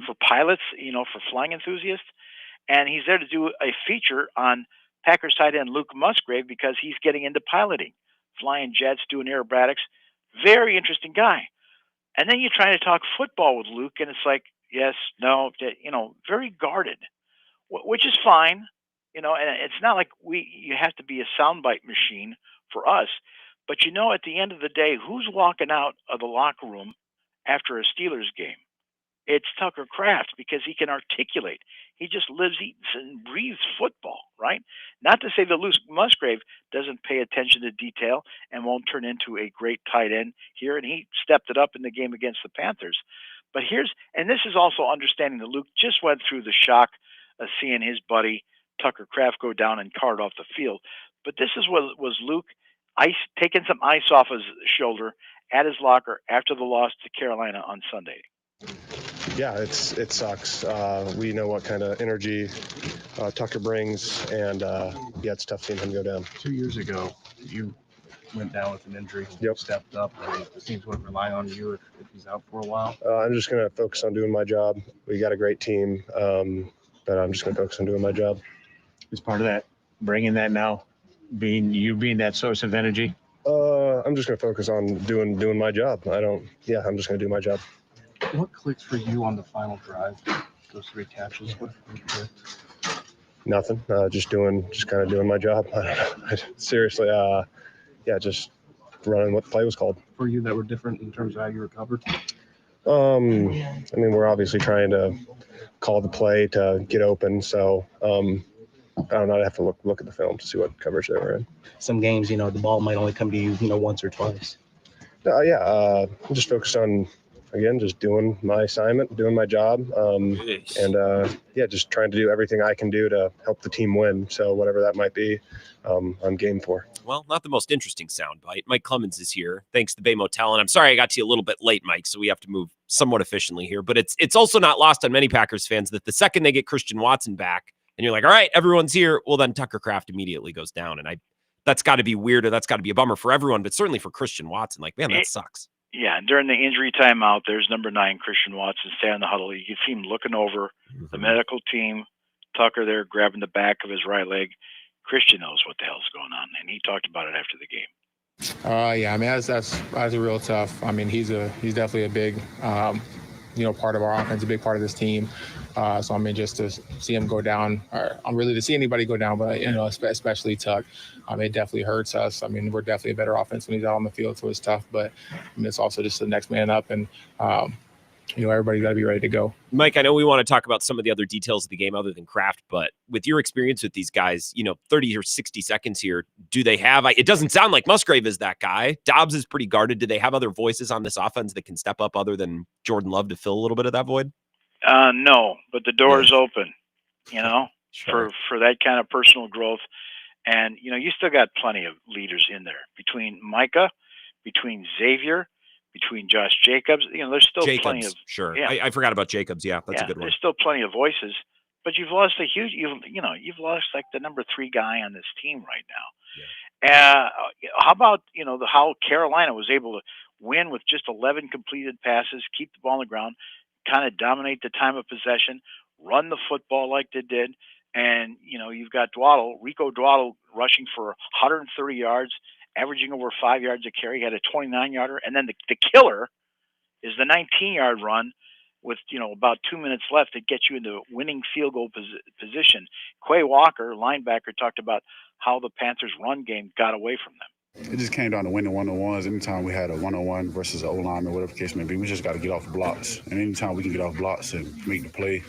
for pilots, for flying enthusiasts. And he's there to do a feature on Packers tight end Luke Musgrave because he's getting into piloting, flying jets, doing aerobatics. Very interesting guy. And then you're trying to talk football with Luke, and it's like, yes, no, very guarded, which is fine, and it's not like you have to be a soundbite machine for us, but at the end of the day, who's walking out of the locker room after a Steelers game? It's Tucker Kraft because he can articulate. He just lives, eats, and breathes football, right? Not to say that Luke Musgrave doesn't pay attention to detail and won't turn into a great tight end here, and he stepped it up in the game against the Panthers. But this is also understanding that Luke just went through the shock of seeing his buddy Tucker Kraft go down and cart off the field. But this is what was Luke taking some ice off his shoulder at his locker after the loss to Carolina on Sunday. Yeah, it sucks. We know what kind of energy Tucker brings, and it's tough seeing him go down. 2 years ago, you went down with an injury. Yep. Stepped up. The team's going to rely on you if he's out for a while. I'm just going to focus on doing my job. We got a great team, but I'm just going to focus on doing my job. Is part of that bringing that now, being that source of energy? I'm just going to focus on doing my job. I'm just going to do my job. What clicked for you on the final drive? Those 3 catches. What clicked? Nothing. Just kind of doing my job. Seriously. Just running what the play was called. For you that were different in terms of how you recovered? We're obviously trying to call the play to get open. So, I don't know. I'd have to look at the film to see what coverage they were in. Some games, the ball might only come to you, once or twice. I'm just focused on, again, just doing my assignment, doing my job, just trying to do everything I can do to help the team win. So whatever that might be, I'm game for. Well, not the most interesting soundbite. Mike Clemens is here. Thanks to Bay Motel. And I'm sorry I got to you a little bit late, Mike, so we have to move somewhat efficiently here. But it's also not lost on many Packers fans that the second they get Christian Watson back, and you're like, all right, everyone's here, well, then Tucker Kraft immediately goes down. And that's got to be weird, or that's got to be a bummer for everyone, but certainly for Christian Watson. Like, man, that sucks. Yeah, during the injury timeout, there's number 9, Christian Watson, staying in the huddle. You can see him looking over the medical team. Tucker there grabbing the back of his right leg. Christian knows what the hell's going on, and he talked about it after the game. That's real tough. He's definitely a big, part of our offense, a big part of this team. Just to see him go down, or really to see anybody go down, but especially Tuck, it definitely hurts us. We're definitely a better offense when he's out on the field, so it's tough. But it's also just the next man up, and everybody's got to be ready to go. Mike, I know we want to talk about some of the other details of the game other than Kraft, but with your experience with these guys, 30 or 60 seconds here, do they have, it doesn't sound like Musgrave is that guy. Dobbs is pretty guarded. Do they have other voices on this offense that can step up other than Jordan Love to fill a little bit of that void? No, but the door is open, Sure. for that kind of personal growth. And, you still got plenty of leaders in there between Micah, between Xavier, between Josh Jacobs. There's still plenty of. Sure. Yeah. I forgot about Jacobs. Yeah, that's a good one. There's still plenty of voices, but you've lost you've lost like the number 3 guy on this team right now. Yeah. How about, how Carolina was able to win with just 11 completed passes, keep the ball on the ground, kind of dominate the time of possession, run the football like they did. And, you've got Rico Dwaddle rushing for 130 yards, averaging over 5 yards a carry. He had a 29-yarder. And then the killer is the 19-yard run with, about 2 minutes left to get you into winning field goal position. Quay Walker, linebacker, talked about how the Panthers' run game got away from them. It just came down to winning one-on-ones. Anytime we had a one-on-one versus an O-line or whatever the case may be, we just got to get off blocks. And anytime we can get off blocks and make the play,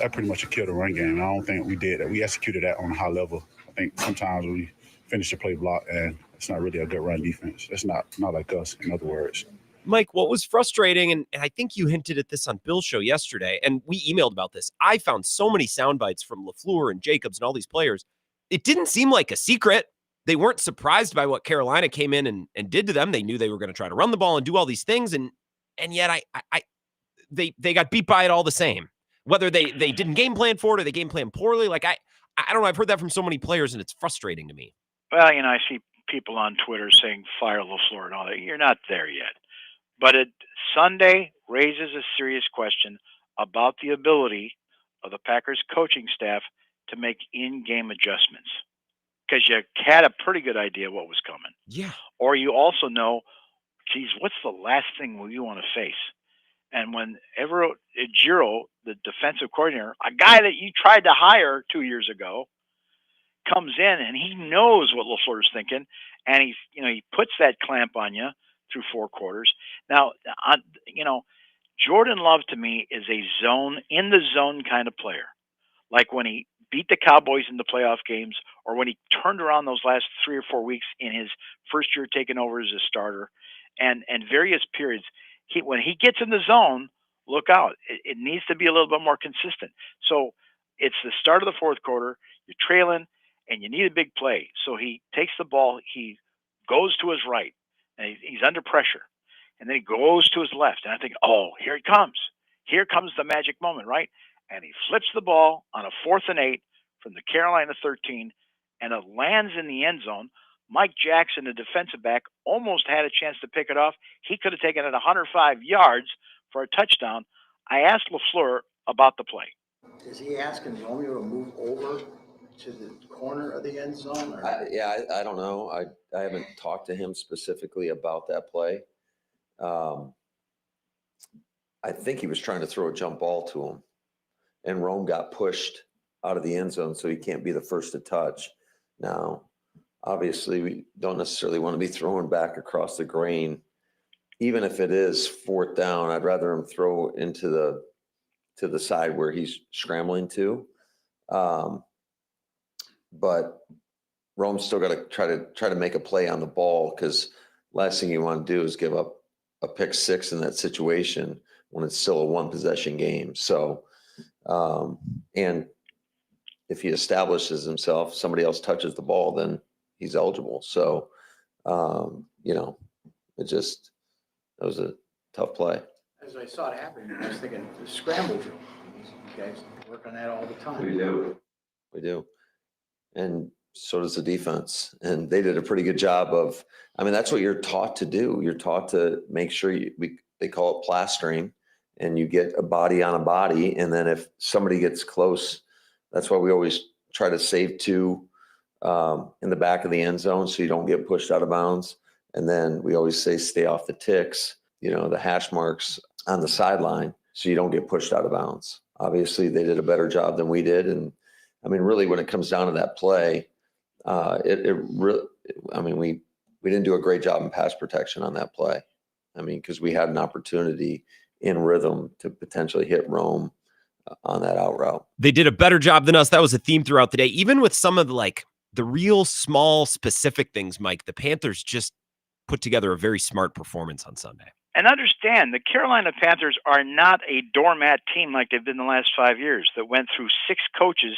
that pretty much killed the run game. And I don't think we did that. We executed that on a high level. I think sometimes we finish the play block, and it's not really a good run defense. It's not like us, in other words. Mike, what was frustrating, and I think you hinted at this on Bill's show yesterday, and we emailed about this. I found so many sound bites from LaFleur and Jacobs and all these players. It didn't seem like a secret. They weren't surprised by what Carolina came in and did to them. They knew they were going to try to run the ball and do all these things, and yet they got beat by it all the same. Whether they didn't game plan for it or they game plan poorly, I don't know. I've heard that from so many players, and it's frustrating to me. Well, I see people on Twitter saying fire LaFleur and all that. You're not there yet. But Sunday raises a serious question about the ability of the Packers coaching staff to make in-game adjustments, because you had a pretty good idea what was coming. Yeah. Or you also know, geez, what's the last thing you want to face? And whenever Giro, the defensive coordinator, a guy that you tried to hire 2 years ago, comes in and he knows what LaFleur's thinking, and he puts that clamp on you through 4 quarters. Now, Jordan Love to me is a in the zone kind of player. Like when he beat the Cowboys in the playoff games, or when he turned around those last 3 or 4 weeks in his first year taking over as a starter, and various periods. When he gets in the zone, look out. It needs to be a little bit more consistent. So it's the start of the 4th quarter. You're trailing, and you need a big play. So he takes the ball. He goes to his right, and he's under pressure. And then he goes to his left. And I think, oh, here it comes. Here comes the magic moment, right? And he flips the ball on a 4th and 8 from the Carolina 13, and it lands in the end zone Mike Jackson, the defensive back, almost had a chance to pick it off. He could have taken it 105 yards for a touchdown. I asked LaFleur about the play. Is he asking Romeo to move over to the corner of the end zone? Or? I don't know. I haven't talked to him specifically about that play. I think he was trying to throw a jump ball to him, and Rome got pushed out of the end zone, so he can't be the first to touch. Now, obviously, we don't necessarily want to be throwing back across the grain. Even if it is fourth down, I'd rather him throw into the side where he's scrambling to. But Rome's still got to try to make a play on the ball, because last thing you want to do is give up a pick six in that situation when it's still a one possession game. So, and if he establishes himself, somebody else touches the ball, then he's eligible. So, that was a tough play. As I saw it happen, I was thinking the scramble drill. You guys work on that all the time. We do. And so does the defense. And they did a pretty good job of, that's what you're taught to do. You're taught to make sure they call it plastering, and you get a body on a body. And then if somebody gets close, that's why we always try to save two in the back of the end zone so you don't get pushed out of bounds. And then we always say stay off the ticks, the hash marks on the sideline, so you don't get pushed out of bounds. Obviously, they did a better job than we did. And really, when it comes down to that play, we didn't do a great job in pass protection on that play. Because we had an opportunity in rhythm to potentially hit Rome on that out route. They did a better job than us. That was a theme throughout the day. Even with some of the real small specific things, Mike, the Panthers just put together a very smart performance on Sunday. And understand, the Carolina Panthers are not a doormat team like they've been the last 5 years that went through 6 coaches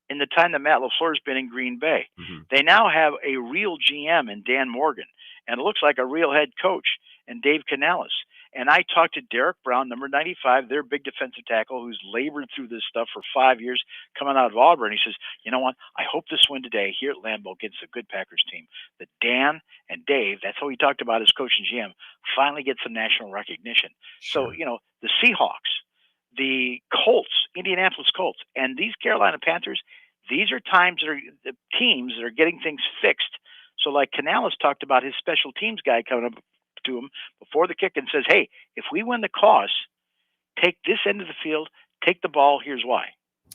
in the time that Matt LaFleur's been in Green Bay. Mm-hmm. They now have a real GM in Dan Morgan, and it looks like a real head coach in Dave Canales. And I talked to Derek Brown, number 95, their big defensive tackle, who's labored through this stuff for 5 years, coming out of Auburn. He says, you know what? I hope this win today here at Lambeau against a good Packers team, that Dan and Dave, that's how he talked about his coach and GM, finally get some national recognition. Sure. So, the Seahawks, the Colts, Indianapolis Colts, and these Carolina Panthers, these are times that are the teams that are getting things fixed. So like Canales talked about his special teams guy coming up to him before the kick and says, hey, if we win the toss, take this end of the field, take the ball, here's why.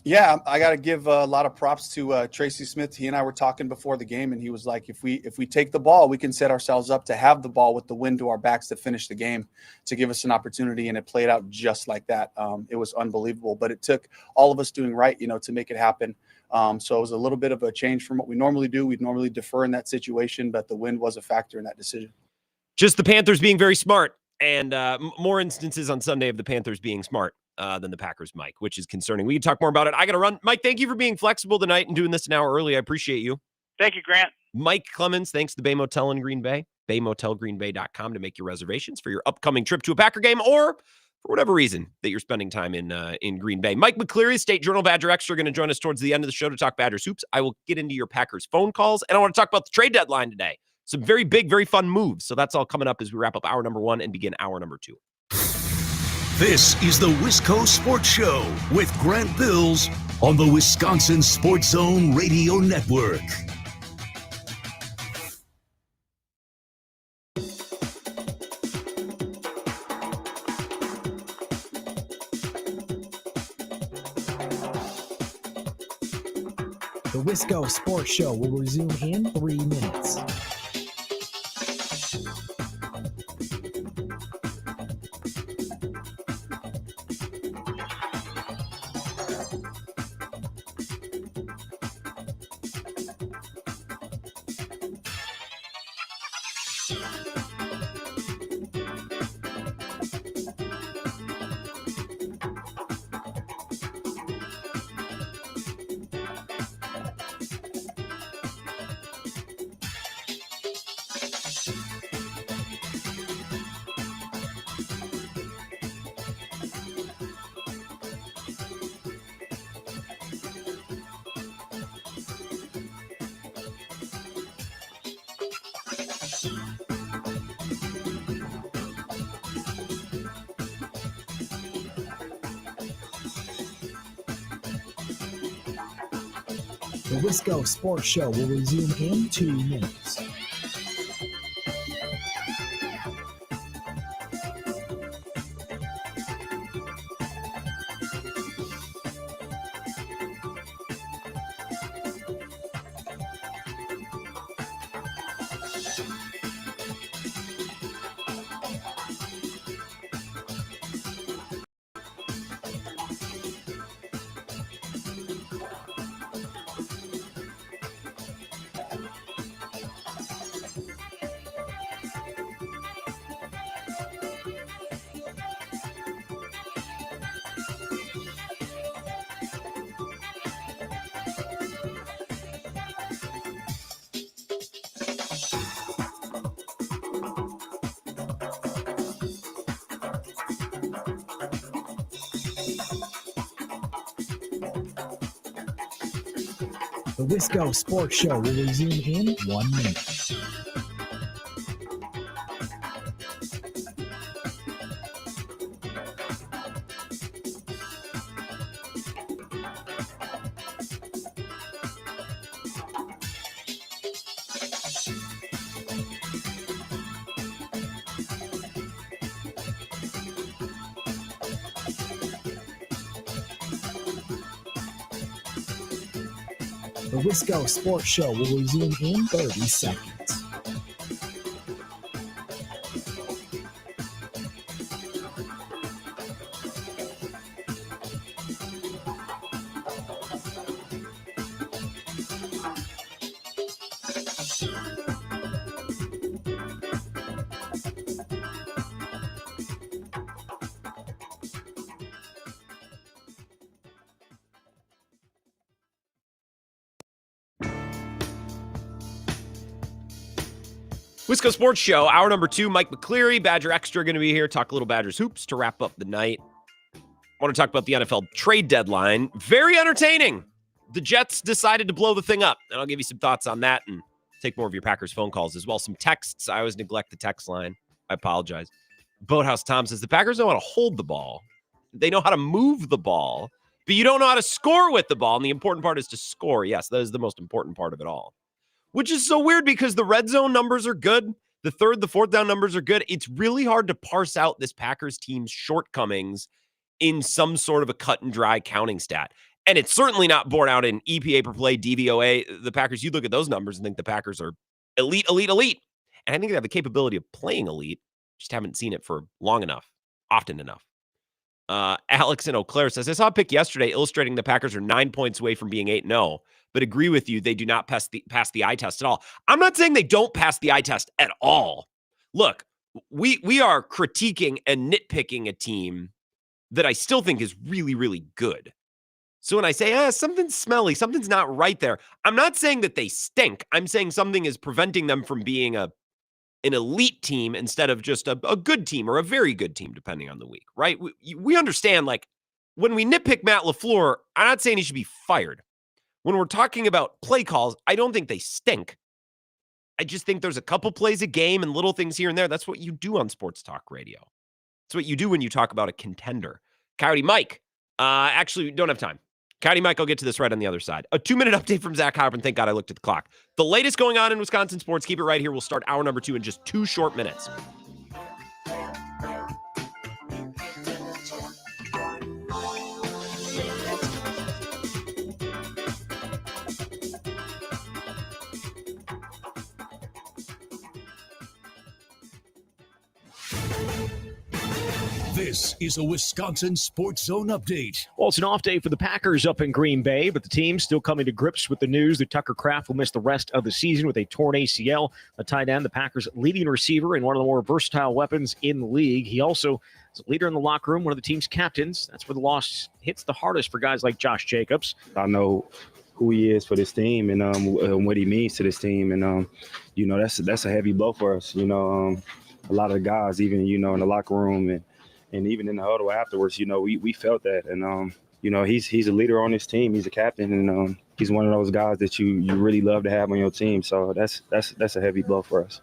Yeah, I got to give a lot of props to Tracy Smith. He and I were talking before the game, and he was like, if we take the ball, we can set ourselves up to have the ball with the wind to our backs to finish the game, to give us an opportunity, and it played out just like that. It was unbelievable, but it took all of us doing right, to make it happen. So it was a little bit of a change from what we normally do. We'd normally defer in that situation, but the wind was a factor in that decision. Just the Panthers being very smart, and more instances on Sunday of the Panthers being smart than the Packers, Mike, which is concerning. We can talk more about it. I got to run. Mike, thank you for being flexible tonight and doing this an hour early. I appreciate you. Thank you, Grant. Mike Clemens, thanks to the Bay Motel in Green Bay, baymotelgreenbay.com to make your reservations for your upcoming trip to a Packer game, or for whatever reason that you're spending time in Green Bay. Mike McCleary, State Journal Badger Extra, going to join us towards the end of the show to talk Badgers hoops. I will get into your Packers phone calls, and I want to talk about the trade deadline today. Some very big, very fun moves. So that's all coming up as we wrap up hour number 1 and begin hour number 2. This is the Wisco Sports Show with Grant Bills on the Wisconsin Sports Zone Radio Network. The Wisco Sports Show will resume in 3 minutes. The Wisco Sports Show will resume in 2 minutes. The Wisco Sports Show will resume in 1 minute. The Wisco Sports Show will resume in 30 seconds. Wisco Sports Show, hour number 2, Mike McCleary, Badger Extra going to be here, talk a little Badgers hoops to wrap up the night. I want to talk about the NFL trade deadline. Very entertaining. The Jets decided to blow the thing up, and I'll give you some thoughts on that and take more of your Packers phone calls as well. Some texts. I always neglect the text line. I apologize. Boathouse Tom says, the Packers know how to hold the ball. They know how to move the ball, but you don't know how to score with the ball, and the important part is to score. Yes, that is the most important part of it all. Which is so weird because the red zone numbers are good. The third, the fourth down numbers are good. It's really hard to parse out this Packers team's shortcomings in some sort of a cut and dry counting stat. And it's certainly not borne out in EPA per play, DVOA. The Packers, you look at those numbers and think the Packers are elite, elite, elite. And I think they have the capability of playing elite. Just haven't seen it for long enough, often enough. Alex in Eau Claire says, I saw a pick yesterday illustrating the Packers are 9 points away from being 8-0, but agree with you, they do not pass the eye test at all. I'm not saying they don't pass the eye test at all. Look, we are critiquing and nitpicking a team that I still think is really, really good. So when I say, something's smelly, something's not right there, I'm not saying that they stink. I'm saying something is preventing them from being an elite team instead of just a good team or a very good team, depending on the week, right? We understand, like, when we nitpick Matt LaFleur, I'm not saying he should be fired. When we're talking about play calls, I don't think they stink. I just think there's a couple plays a game and little things here and there. That's what you do on sports talk radio. That's what you do when you talk about a contender. Coyote Mike, actually, we don't have time. Coyote Mike, I'll get to this right on the other side. A 2-minute update from Zach Heilprin. Thank God I looked at the clock. The latest going on in Wisconsin sports. Keep it right here. We'll start hour number 2 in just 2 short minutes. This is a Wisconsin Sports Zone update. Well, it's an off day for the Packers up in Green Bay, but the team's still coming to grips with the news that Tucker Kraft will miss the rest of the season with a torn ACL. A tight end, the Packers' leading receiver and one of the more versatile weapons in the league. He also is a leader in the locker room, one of the team's captains. That's where the loss hits the hardest for guys like Josh Jacobs. I know who he is for this team and what he means to this team. And, that's a heavy blow for us. A lot of the guys, even, in the locker room and even in the huddle afterwards, we felt that. And, he's a leader on this team. He's a captain, and he's one of those guys that you really love to have on your team. So that's a heavy blow for us.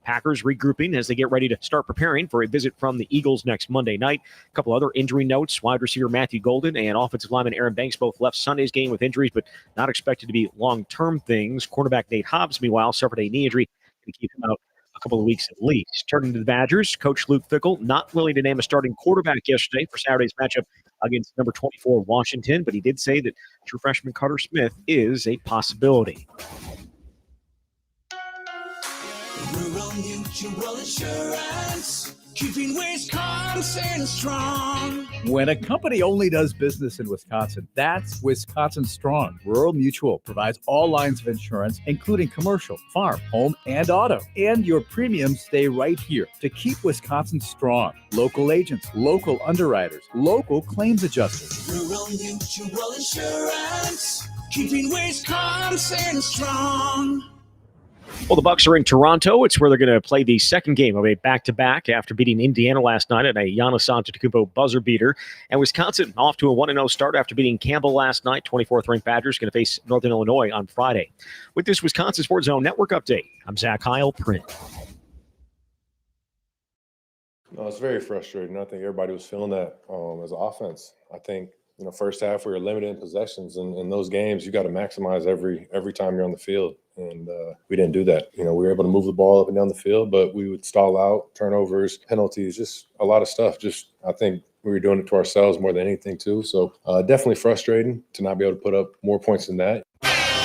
Packers regrouping as they get ready to start preparing for a visit from the Eagles next Monday night. A couple other injury notes. Wide receiver Matthew Golden and offensive lineman Aaron Banks both left Sunday's game with injuries, but not expected to be long-term things. Cornerback Nate Hobbs, meanwhile, suffered a knee injury to keep him out a couple of weeks at least. Turning to the Badgers, Coach Luke Fickell not willing to name a starting quarterback yesterday for Saturday's matchup against number 24 Washington, but he did say that true freshman Carter Smith is a possibility. Rural Mutual Insurance, keeping Wisconsin strong. When a company only does business in Wisconsin, that's Wisconsin Strong. Rural Mutual provides all lines of insurance, including commercial, farm, home, and auto. And your premiums stay right here to keep Wisconsin strong. Local agents, local underwriters, local claims adjusters. Rural Mutual Insurance, keeping Wisconsin strong. Well, the Bucs are in Toronto. It's where they're going to play the second game of a back-to-back after beating Indiana last night at a Giannis Antetokounmpo buzzer beater. And Wisconsin off to a 1-0 start after beating Campbell last night. 24th-ranked Badgers going to face Northern Illinois on Friday. With this Wisconsin Sports Zone Network update, I'm Zach Heil, Print. No, it's very frustrating. I think everybody was feeling that as an offense. I think, first half we were limited in possessions, and in those games you got to maximize every time you're on the field. And we didn't do that. We were able to move the ball up and down the field, but we would stall out, turnovers, penalties, just a lot of stuff. I think we were doing it to ourselves more than anything too. So definitely frustrating to not be able to put up more points than that.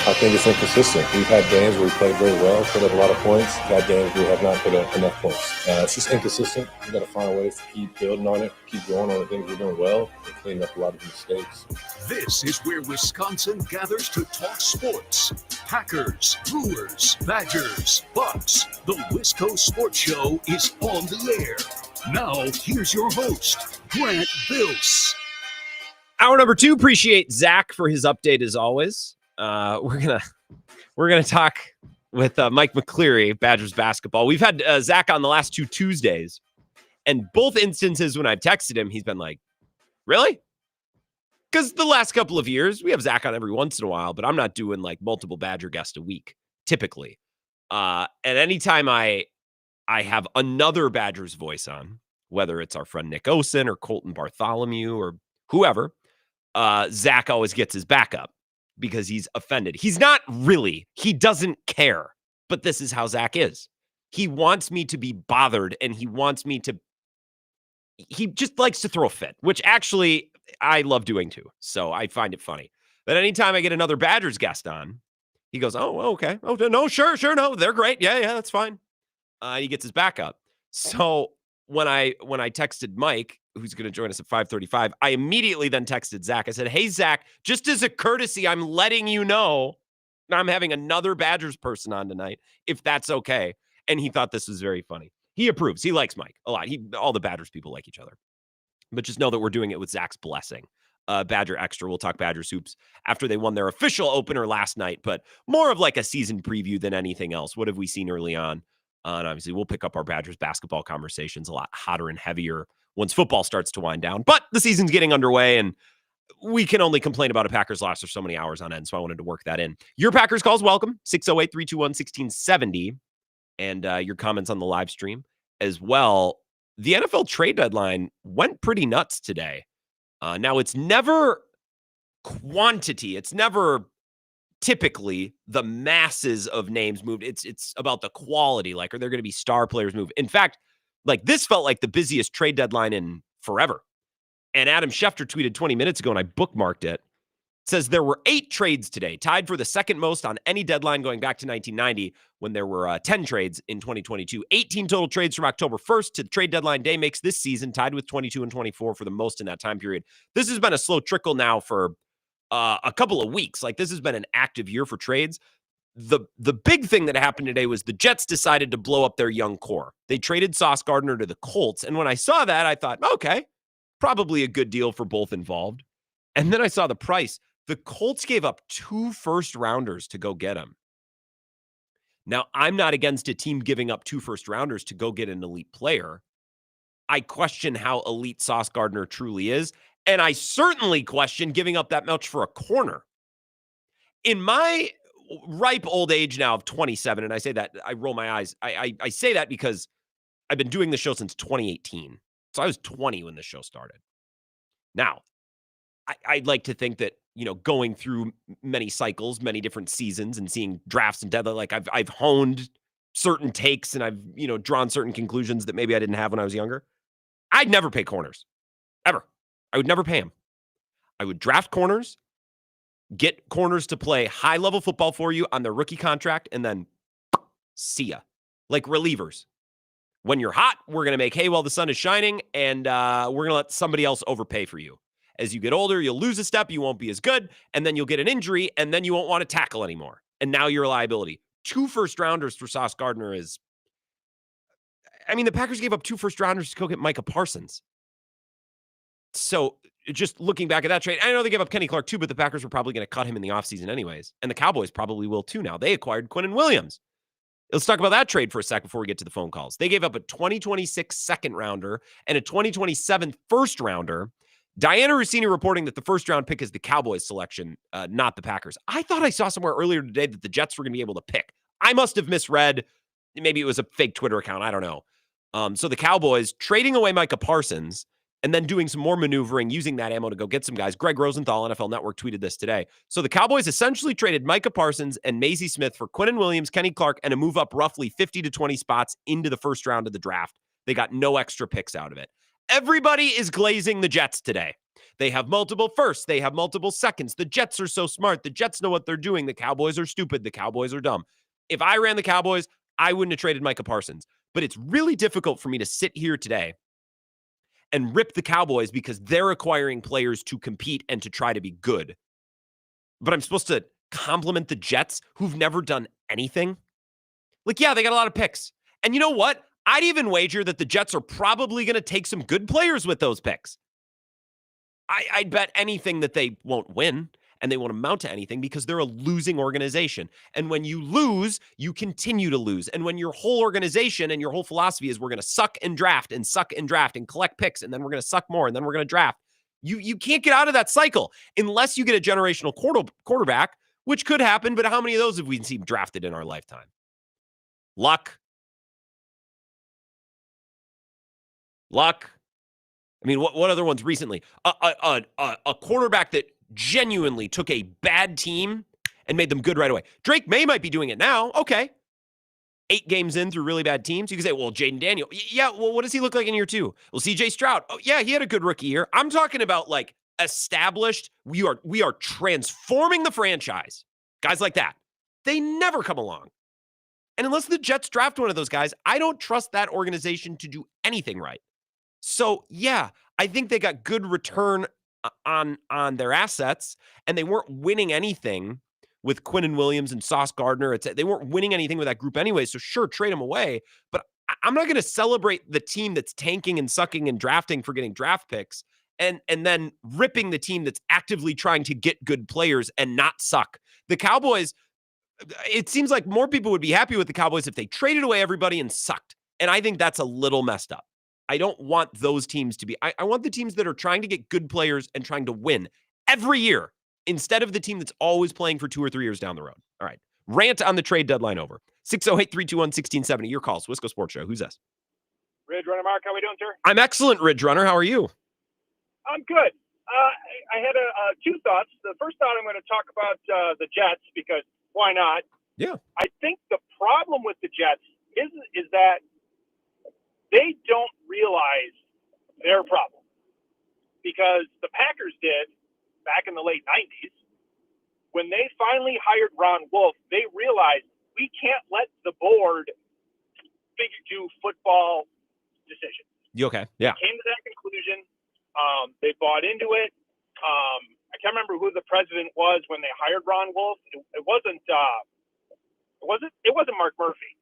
I think it's inconsistent. We've had games where we played very well, put up a lot of points. We've had games where we have not put up enough points. It's just inconsistent. We've got to find ways to keep building on it, keep going on the things we're doing well, and clean up a lot of mistakes. This is where Wisconsin gathers to talk sports. Packers, Brewers, Badgers, Bucks. The Wisco Sports Show is on the air. Now, here's your host, Grant Bills. Hour number 2. Appreciate Zach for his update as always. We're gonna talk with Mike McCleary, Badgers basketball. We've had Zach on the last 2 Tuesdays, and both instances when I've texted him, he's been like, "Really?" Because the last couple of years, we have Zach on every once in a while, but I'm not doing like multiple Badger guests a week typically. And anytime I have another Badgers voice on, whether it's our friend Nick Osen or Colton Bartholomew or whoever, Zach always gets his backup because he's offended. He's not really. He doesn't care. But this is how Zach is. He wants me to be bothered, and he just likes to throw a fit, which actually I love doing too. So I find it funny. But anytime I get another Badgers guest on, he goes, "Oh, okay. Oh, no, sure. No, they're great. Yeah, that's fine." He gets his backup. So when I texted Mike, who's going to join us at 5:35, I immediately then texted Zach. I said, "Hey, Zach, just as a courtesy, I'm letting you know I'm having another Badgers person on tonight, if that's okay." And he thought this was very funny. He approves. He likes Mike a lot. All the Badgers people like each other. But just know that we're doing it with Zach's blessing. Badger Extra. We'll talk Badgers hoops after they won their official opener last night, but more of like a season preview than anything else. What have we seen early on? And obviously, we'll pick up our Badgers basketball conversations a lot hotter and heavier once football starts to wind down. But the season's getting underway, and we can only complain about a Packers loss for so many hours on end, so I wanted to work that in. Your Packers calls, welcome, 608-321-1670, and your comments on the live stream as well. The NFL trade deadline went pretty nuts today. Now, it's never quantity. It's never typically the masses of names moved. It's about the quality. Like, are there going to be star players move? In fact, like, this felt like the busiest trade deadline in forever. And Adam Schefter tweeted 20 minutes ago, and I bookmarked it. It says there were 8 trades today, tied for the second most on any deadline going back to 1990 when there were 10 trades in 2022. 18 total trades from October 1st to trade deadline day makes this season tied with 22 and 24 for the most in that time period. This has been a slow trickle now for a couple of weeks. Like, this has been an active year for trades. The big thing that happened today was the Jets decided to blow up their young core. They traded Sauce Gardner to the Colts. And when I saw that, I thought, okay, probably a good deal for both involved. And then I saw the price. The Colts gave up 2 first-rounders to go get him. Now, I'm not against a team giving up 2 first-rounders to go get an elite player. I question how elite Sauce Gardner truly is, and I certainly question giving up that much for a corner. In my ripe old age now of 27, and I say that, I roll my eyes. I say that because I've been doing the show since 2018. So I was 20 when the show started. Now, I'd like to think that, going through many cycles, many different seasons, and seeing drafts and deadline, like I've honed certain takes and I've, drawn certain conclusions that maybe I didn't have when I was younger. I'd never pay corners. Ever. I would never pay them. I would draft corners, get corners to play high-level football for you on their rookie contract, and then see ya. Like relievers. When you're hot, we're going to make hay while the sun is shining, and we're going to let somebody else overpay for you. As you get older, you'll lose a step, you won't be as good, and then you'll get an injury, and then you won't want to tackle anymore. And now you're a liability. 2 first-rounders for Sauce Gardner is... I mean, the Packers gave up 2 first-rounders to go get Micah Parsons. So, just looking back at that trade, I know they gave up Kenny Clark too, but the Packers were probably going to cut him in the offseason anyways. And the Cowboys probably will too now. They acquired Quinnen Williams. Let's talk about that trade for a sec before we get to the phone calls. They gave up a 2026 second-rounder and a 2027 first-rounder. Diana Rossini reporting that the first-round pick is the Cowboys selection, not the Packers. I thought I saw somewhere earlier today that the Jets were going to be able to pick. I must have misread. Maybe it was a fake Twitter account. I don't know. So the Cowboys trading away Micah Parsons and then doing some more maneuvering, using that ammo to go get some guys. Greg Rosenthal, NFL Network, tweeted this today. So the Cowboys essentially traded Micah Parsons and Maisie Smith for Quinnen Williams, Kenny Clark, and a move up roughly 50 to 20 spots into the first round of the draft. They got no extra picks out of it. Everybody is glazing the Jets today. They have multiple firsts. They have multiple seconds. The Jets are so smart. The Jets know what they're doing. The Cowboys are stupid. The Cowboys are dumb. If I ran the Cowboys, I wouldn't have traded Micah Parsons. But it's really difficult for me to sit here today and rip the Cowboys because they're acquiring players to compete and to try to be good. But I'm supposed to compliment the Jets who've never done anything? Like, yeah, they got a lot of picks. And you know what? I'd even wager that the Jets are probably going to take some good players with those picks. I'd bet anything that they won't win and they won't amount to anything because they're a losing organization. And when you lose, you continue to lose. And when your whole organization and your whole philosophy is we're going to suck and draft and collect picks, and then we're going to suck more, and then we're going to draft, you can't get out of that cycle unless you get a generational quarterback, which could happen, but how many of those have we seen drafted in our lifetime? Luck. I mean, what other ones recently? A quarterback that genuinely took a bad team and made them good right away. Drake May might be doing it now. Okay. 8 games in through really bad teams. You can say, well, Jaden Daniel. Yeah, well, what does he look like in year 2? Well, CJ Stroud. Oh, yeah, he had a good rookie year. I'm talking about like established. We are transforming the franchise. Guys like that. They never come along. And unless the Jets draft one of those guys, I don't trust that organization to do anything right. So, yeah, I think they got good return on their assets, and they weren't winning anything with Quinnen Williams and Sauce Gardner. They weren't winning anything with that group anyway, so sure, trade them away. But I'm not going to celebrate the team that's tanking and sucking and drafting for getting draft picks and then ripping the team that's actively trying to get good players and not suck. The Cowboys, it seems like more people would be happy with the Cowboys if they traded away everybody and sucked. And I think that's a little messed up. I don't want those teams to be. I want the teams that are trying to get good players and trying to win every year instead of the team that's always playing for 2 or 3 years down the road. All right. Rant on the trade deadline over. 608-321-1670. Your calls. Wisco Sports Show. Who's this? Ridge Runner Mark, how we doing, sir? I'm excellent, Ridge Runner. How are you? I'm good. I had 2 thoughts. The first thought, I'm going to talk about the Jets because why not? Yeah. I think the problem with the Jets is that they don't realize their problem because the Packers did back in the late 90s. When they finally hired Ron Wolf, they realized we can't let the board do football decisions. You okay? Yeah. They came to that conclusion. They bought into it. I can't remember who the president was when they hired Ron Wolf. It wasn't Mark Murphy.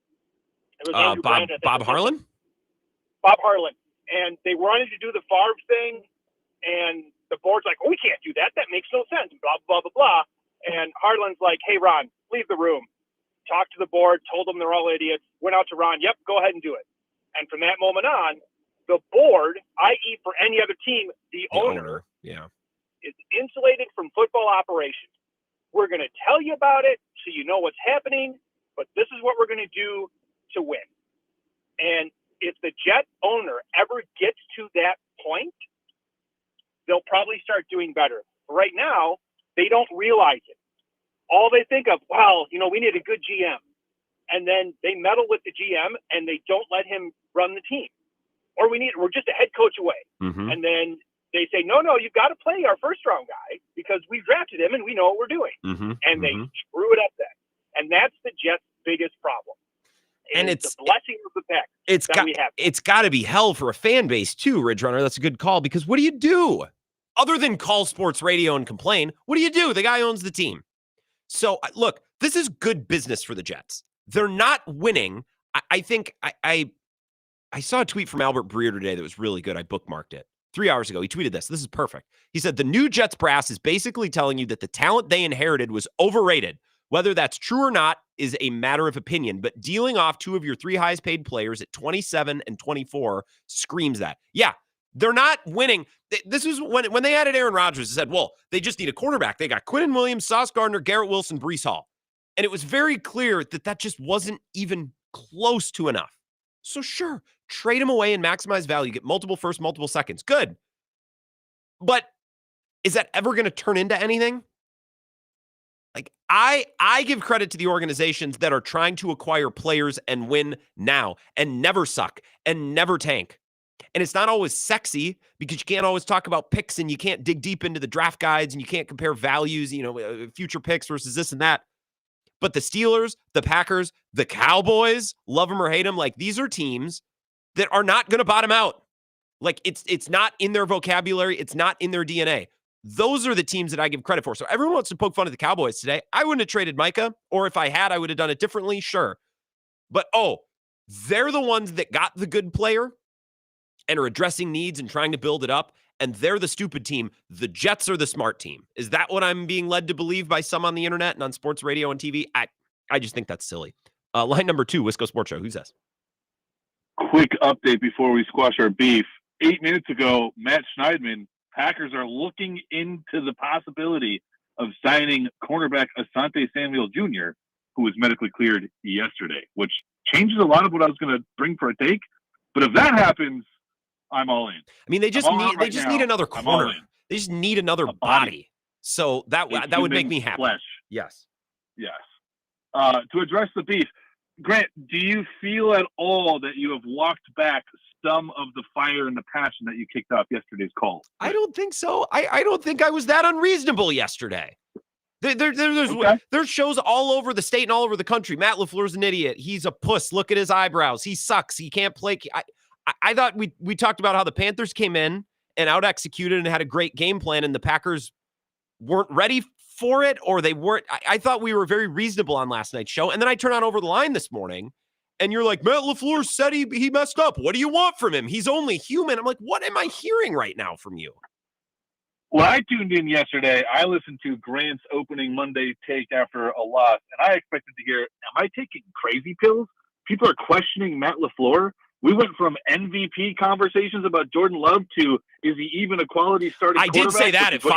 It was Andrew Brandon, Bob Harlan? Bob Harlan. And they wanted to do the Favre thing, and the board's like, oh, we can't do that. That makes no sense, blah, blah, blah, blah. And Harlan's like, hey, Ron, leave the room. Talked to the board, told them they're all idiots, went out to Ron, yep, go ahead and do it. And from that moment on, the board, i.e. for any other team, the owner yeah, is insulated from football operations. We're going to tell you about it so so you know what's happening, but this is what we're going to do to win. And if the Jet owner ever gets to that point, they'll probably start doing better. Right now, they don't realize it. All they think of, well, we need a good GM. And then they meddle with the GM and they don't let him run the team. Or we're just a head coach away. Mm-hmm. And then they say, no, you've got to play our first round guy because we drafted him and we know what we're doing. Mm-hmm. And they screw it up then. And that's the Jets' biggest problem. And it's the blessing of the Packers. It's got to be hell for a fan base too, Ridge Runner. That's a good call, because what do you do other than call sports radio and complain? What do you do? The guy owns the team. So look, this is good business for the Jets. They're not winning. I think I saw a tweet from Albert Breer today that was really good. I bookmarked it 3 hours ago. He tweeted this. This is perfect. He said, the new Jets brass is basically telling you that the talent they inherited was overrated. Whether that's true or not is a matter of opinion, but dealing off two of your three highest paid players at 27 and 24 screams that. Yeah, they're not winning. This is when they added Aaron Rodgers, they said, well, they just need a quarterback. They got Quinnen Williams, Sauce Gardner, Garrett Wilson, Breece Hall. And it was very clear that just wasn't even close to enough. So sure, trade him away and maximize value. Get multiple first, multiple seconds. Good. But is that ever going to turn into anything? Like, I give credit to the organizations that are trying to acquire players and win now and never suck and never tank. And it's not always sexy because you can't always talk about picks and you can't dig deep into the draft guides and you can't compare values, future picks versus this and that. But the Steelers, the Packers, the Cowboys, love them or hate them, like, these are teams that are not going to bottom out. Like, it's not in their vocabulary. It's not in their DNA. Those are the teams that I give credit for. So everyone wants to poke fun at the Cowboys today. I wouldn't have traded Micah, or if I had, I would have done it differently, sure. But, they're the ones that got the good player and are addressing needs and trying to build it up, and they're the stupid team. The Jets are the smart team. Is that what I'm being led to believe by some on the internet and on sports radio and TV? I just think that's silly. Line number 2, Wisco Sports Show. Who's this? Quick update before we squash our beef. 8 minutes ago, Matt Schneidman, Packers are looking into the possibility of signing cornerback Asante Samuel Jr., who was medically cleared yesterday, which changes a lot of what I was going to bring for a take. But if that happens, I'm all in. I mean, they just need another corner. They just need another body. So that would make me happy. Flesh. Yes. To address the beef, Grant, do you feel at all that you have walked back some of the fire and the passion that you kicked off yesterday's call? I don't think so. I don't think I was that unreasonable yesterday. There's shows all over the state and all over the country. Matt LaFleur's an idiot. He's a puss. Look at his eyebrows. He sucks. He can't play. I thought we talked about how the Panthers came in and out-executed and had a great game plan, and the Packers weren't ready for it, or they weren't. I thought we were very reasonable on last night's show. And then I turn on Over the Line this morning, and you're like, Matt LaFleur said he messed up. What do you want from him? He's only human. I'm like, what am I hearing right now from you? When I tuned in yesterday, I listened to Grant's opening Monday take after a loss, and I expected to hear, am I taking crazy pills? People are questioning Matt LaFleur. We went from MVP conversations about Jordan Love to, is he even a quality starting quarterback? I did say that at 5.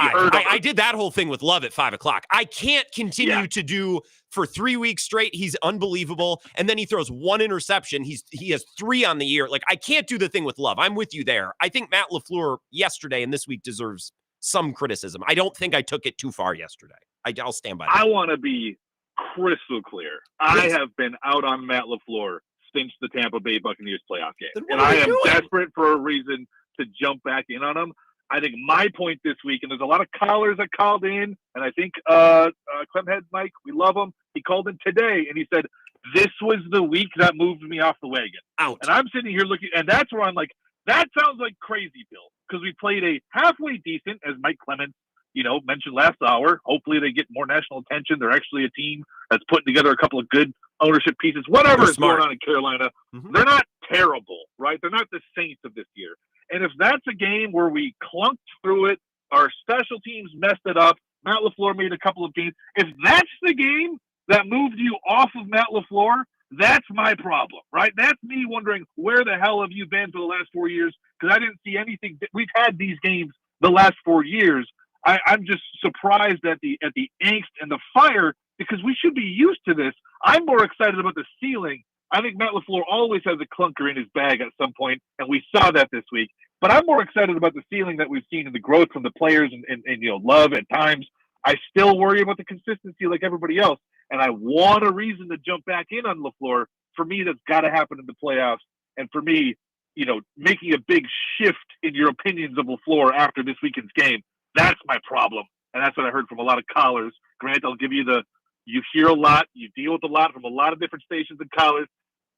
I did that whole thing with Love at 5 o'clock. I can't continue to do for 3 weeks straight. He's unbelievable. And then he throws 1 interception. He has 3 on the year. Like, I can't do the thing with Love. I'm with you there. I think Matt LaFleur yesterday and this week deserves some criticism. I don't think I took it too far yesterday. I'll stand by that. I want to be crystal clear. I have been out on Matt LaFleur since the Tampa Bay Buccaneers playoff game. And I am desperate for a reason to jump back in on him. I think my point this week, and there's a lot of callers that called in, and I think Clemhead Mike, we love him. He called in today, and he said, this was the week that moved me off the wagon. Out. And I'm sitting here looking, and that's where I'm like, that sounds like crazy, Bill, because we played a halfway decent, as Mike Clemens, mentioned last hour. Hopefully they get more national attention. They're actually a team that's putting together a couple of good ownership pieces. Whatever is going on in Carolina, they're not terrible, right? They're not the Saints of this year. And if that's a game where we clunked through it, our special teams messed it up, Matt LaFleur made a couple of games. If that's the game that moved you off of Matt LaFleur, that's my problem, right? That's me wondering, where the hell have you been for the last 4 years? Because I didn't see anything. We've had these games the last 4 years. I'm just surprised at the angst and the fire, because we should be used to this. I'm more excited about the ceiling. I think Matt LaFleur always has a clunker in his bag at some point, and we saw that this week. But I'm more excited about the ceiling that we've seen in the growth from the players and Love at times. I still worry about the consistency like everybody else, and I want a reason to jump back in on LaFleur. For me, that's got to happen in the playoffs. And for me, making a big shift in your opinions of LaFleur after this weekend's game, that's my problem. And that's what I heard from a lot of callers. Grant, I'll give you you hear a lot, you deal with a lot from a lot of different stations and callers.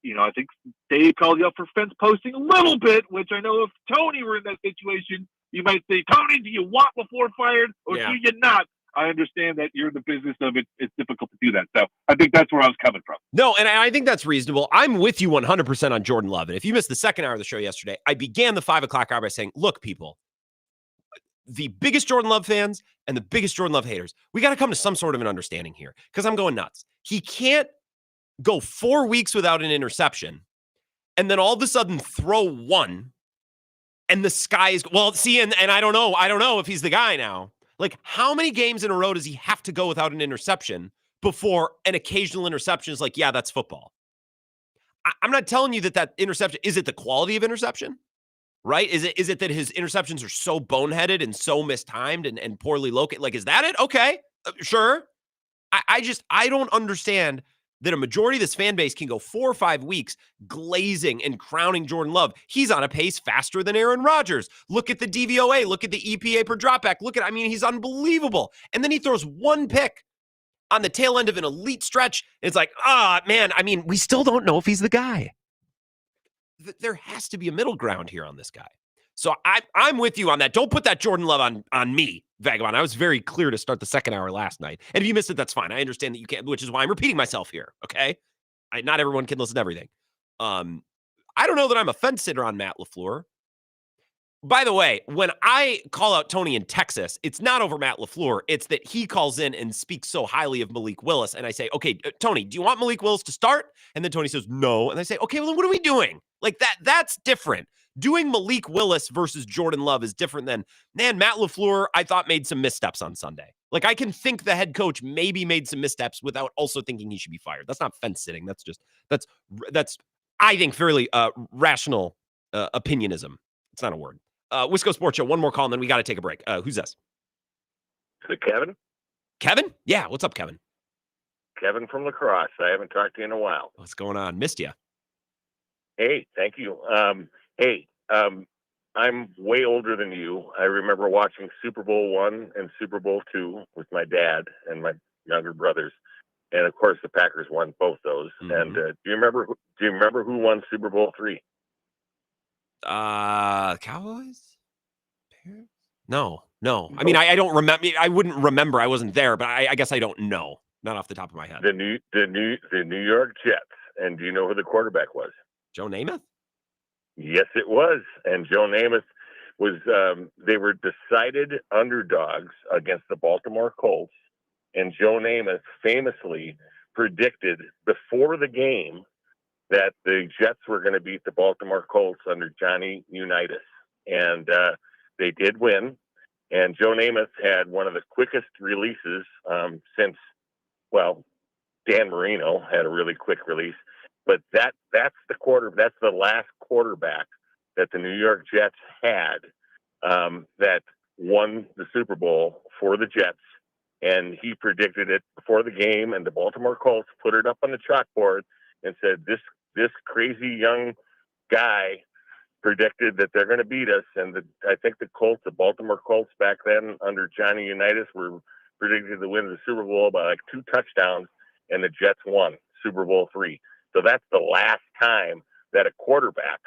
I think Dave called you up for fence posting a little bit, which I know if Tony were in that situation, you might say, Tony, do you want LaFleur fired or do you not? I understand that you're in the business of it. It's difficult to do that. So I think that's where I was coming from. No, and I think that's reasonable. I'm with you 100% on Jordan Love. And if you missed the second hour of the show yesterday, I began the 5 o'clock hour by saying, look, people, the biggest Jordan Love fans and the biggest Jordan Love haters, we got to come to some sort of an understanding here because I'm going nuts. He can't go 4 weeks without an interception and then all of a sudden throw one and the sky is, and I don't know if he's the guy now. Like, how many games in a row does he have to go without an interception before an occasional interception is like, yeah, that's football? I'm not telling you that interception, is it the quality of interception, right? Is it that his interceptions are so boneheaded and so mistimed and poorly located? Like, is that it? Okay, sure. I don't understand that a majority of this fan base can go 4 or 5 weeks glazing and crowning Jordan Love. He's on a pace faster than Aaron Rodgers. Look at the DVOA. Look at the EPA per dropback. He's unbelievable. And then he throws one pick on the tail end of an elite stretch. It's like, we still don't know if he's the guy. There has to be a middle ground here on this guy. So I'm with you on that. Don't put that Jordan Love on me, Vagabond. I was very clear to start the second hour last night. And if you missed it, that's fine. I understand that you can't, which is why I'm repeating myself here, okay? Not everyone can listen to everything. I don't know that I'm a fence sitter on Matt LaFleur. By the way, when I call out Tony in Texas, it's not over Matt LaFleur. It's that he calls in and speaks so highly of Malik Willis. And I say, okay, Tony, do you want Malik Willis to start? And then Tony says, no. And I say, okay, well, then what are we doing? Like that's different. Doing Malik Willis versus Jordan Love is different than, Matt LaFleur, I thought made some missteps on Sunday. Like, I can think the head coach maybe made some missteps without also thinking he should be fired. That's not fence sitting. That's I think, fairly rational opinionism. It's not a word. Wisco Sports Show, one more call, and then we got to take a break. Who's this? Is it Kevin? Kevin? Yeah, what's up, Kevin? Kevin from La Crosse. I haven't talked to you in a while. What's going on? Missed you. Hey, thank you. I'm way older than you. I remember watching Super Bowl I and Super Bowl II with my dad and my younger brothers, and of course the Packers won both those. Mm-hmm. And do you remember who won Super Bowl III? Cowboys? No. I mean, I don't remember. I wouldn't remember. I wasn't there, but I guess I don't know. Not off the top of my head. The New York Jets. And do you know who the quarterback was? Joe Namath? Yes, it was. And Joe Namath was, they were decided underdogs against the Baltimore Colts. And Joe Namath famously predicted before the game that the Jets were going to beat the Baltimore Colts under Johnny Unitas. And they did win. And Joe Namath had one of the quickest releases since, Dan Marino had a really quick release. But that's the last quarterback that the New York Jets had that won the Super Bowl for the Jets. And he predicted it before the game, and the Baltimore Colts put it up on the chalkboard and said, this crazy young guy predicted that they're going to beat us. And I think the Baltimore Colts back then under Johnny Unitas were predicted to win the Super Bowl by like 2 touchdowns, and the Jets won Super Bowl III. So that's the last time that a quarterback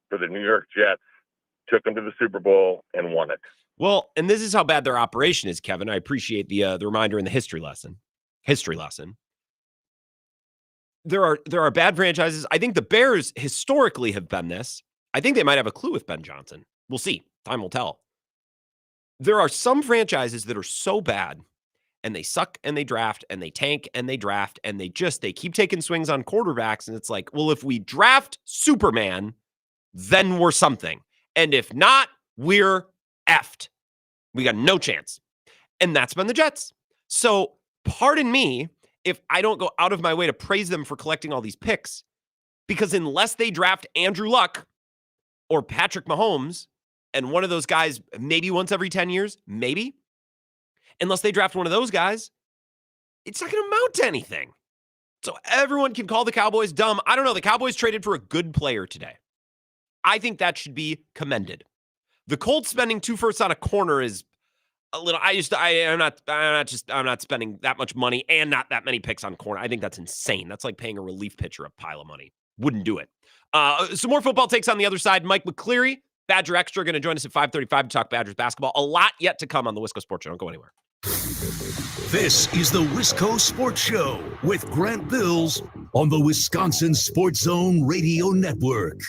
for the New York Jets took them to the Super Bowl and won it. Well, and this is how bad their operation is, Kevin. I appreciate the reminder in the history lesson. There are bad franchises. I think the Bears historically have been this. I think they might have a clue with Ben Johnson. We'll see. Time will tell. There are some franchises that are so bad, and they suck and they draft and they tank and they draft and they keep taking swings on quarterbacks. And it's like, well, if we draft Superman, then we're something. And if not, we're effed. We got no chance. And that's been the Jets. So pardon me if I don't go out of my way to praise them for collecting all these picks. Because unless they draft Andrew Luck or Patrick Mahomes, and one of those guys maybe once every 10 years, maybe, unless they draft one of those guys, it's not going to amount to anything. So everyone can call the Cowboys dumb. I don't know. The Cowboys traded for a good player today. I think that should be commended. The Colts spending 2 firsts on a corner is a little. I'm not spending that much money and not that many picks on corner. I think that's insane. That's like paying a relief pitcher a pile of money. Wouldn't do it. Some more football takes on the other side. Mike McCleary, Badger Extra, going to join us at 5:35 to talk Badgers basketball. A lot yet to come on the Wisco Sports Show. Don't go anywhere. This is the Wisco Sports Show with Grant Bills on the Wisconsin Sports Zone Radio Network.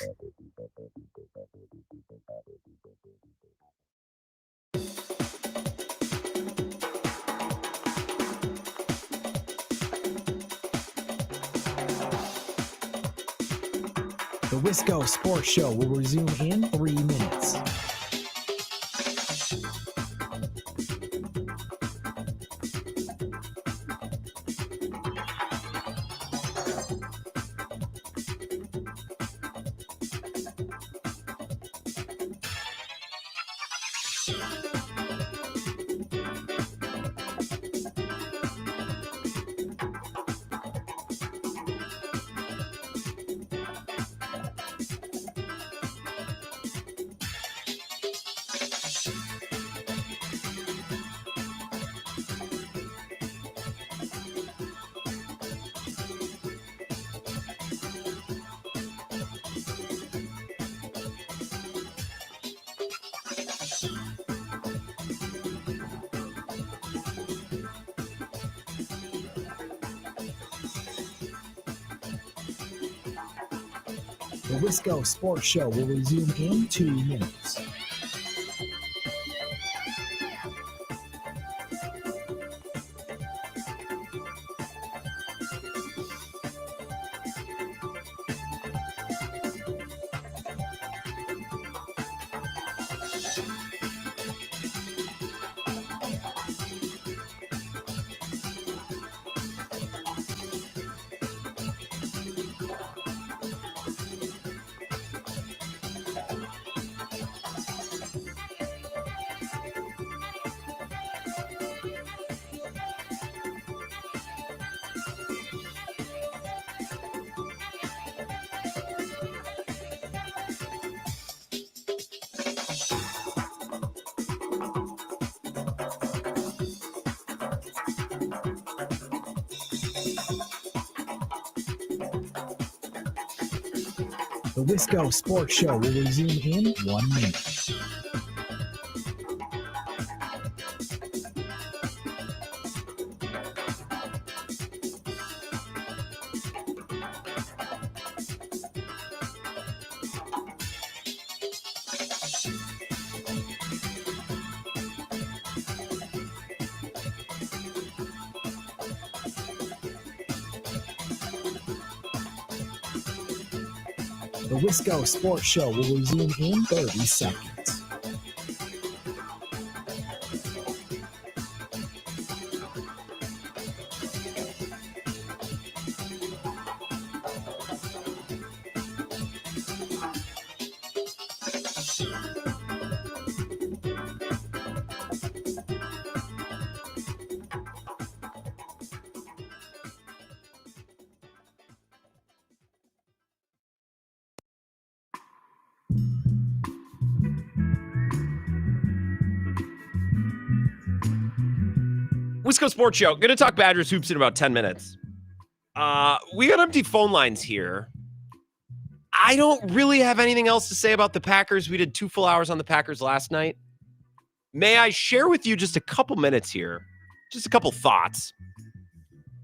The Wisco Sports Show will resume in 3 minutes. The Wisco Sports Show will resume in 2 minutes. The Wisco Sports Show will resume in 1 minute. The Wisco Sports Show will resume in 30 seconds. Wisco Sports Show. Going to talk Badgers hoops in about 10 minutes. We got empty phone lines here. I don't really have anything else to say about the Packers. We did 2 full hours on the Packers last night. May I share with you just a couple minutes here, just a couple thoughts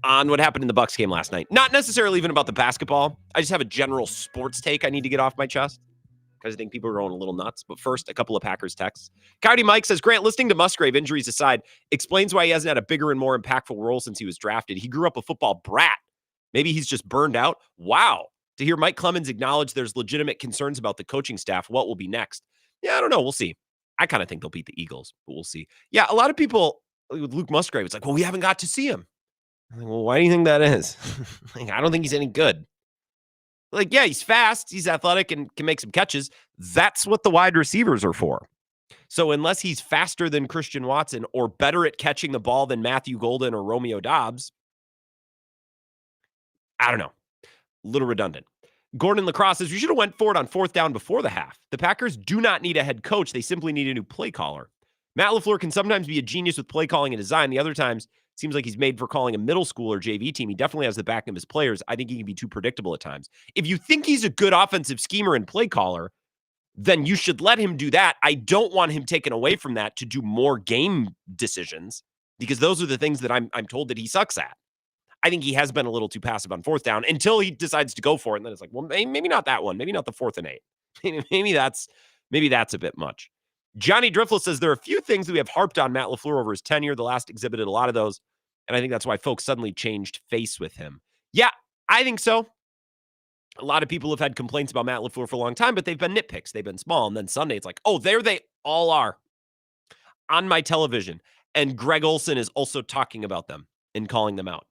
on what happened in the Bucs game last night? Not necessarily even about the basketball. I just have a general sports take I need to get off my chest because I think people are going a little nuts. But first, a couple of Packers texts. Coyote Mike says, Grant, listening to Musgrave, injuries aside, explains why he hasn't had a bigger and more impactful role since he was drafted. He grew up a football brat. Maybe he's just burned out. Wow. To hear Mike Clemens acknowledge there's legitimate concerns about the coaching staff, what will be next? Yeah, I don't know. We'll see. I kind of think they'll beat the Eagles, but we'll see. Yeah, a lot of people with Luke Musgrave, it's like, well, we haven't got to see him. I'm like, well, why do you think that is? Like, I don't think he's any good. Like, yeah, he's fast, he's athletic, and can make some catches. That's what the wide receivers are for. So unless he's faster than Christian Watson or better at catching the ball than Matthew Golden or Romeo Dobbs, I don't know. A little redundant. Gordon Lacrosse says, we should have went for it on fourth down before the half. The Packers do not need a head coach. They simply need a new play caller. Matt LaFleur can sometimes be a genius with play calling and design. The other times, it seems like he's made for calling a middle school or JV team. He definitely has the backing of his players. I think he can be too predictable at times. If you think he's a good offensive schemer and play caller, then you should let him do that. I don't want him taken away from that to do more game decisions, because those are the things that I'm told that he sucks at. I think he has been a little too passive on fourth down until he decides to go for it. And then it's like, well, maybe not that one. Maybe not the 4th and 8. maybe that's a bit much. Johnny Driftle says there are a few things that we have harped on Matt LaFleur over his tenure. The last exhibited a lot of those. And I think that's why folks suddenly changed face with him. Yeah, I think so. A lot of people have had complaints about Matt LaFleur for a long time, but they've been nitpicks. They've been small. And then Sunday, it's like, oh, there they all are on my television. And Greg Olson is also talking about them and calling them out.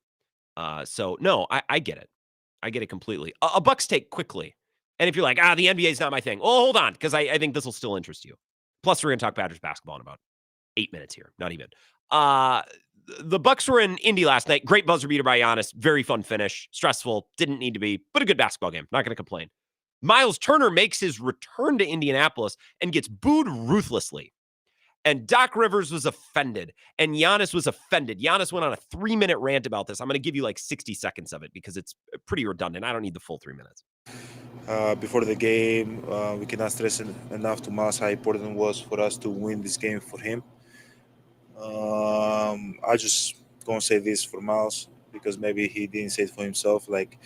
So, no, I get it. I get it completely. A Bucks take quickly. And if you're like, the NBA is not my thing. Oh, hold on, because I think this will still interest you. Plus, we're going to talk Badgers basketball in about 8 minutes here. Not even. The Bucks were in Indy last night. Great buzzer beater by Giannis. Very fun finish. Stressful. Didn't need to be, but a good basketball game. Not going to complain. Miles Turner makes his return to Indianapolis and gets booed ruthlessly. And Doc Rivers was offended, and Giannis was offended. Giannis went on a 3-minute rant about this. I'm going to give you like 60 seconds of it because it's pretty redundant. I don't need the full 3 minutes. Before the game, we cannot stress enough to Miles how important it was for us to win this game for him. I just going to say this for Miles because maybe he didn't say it for himself. Like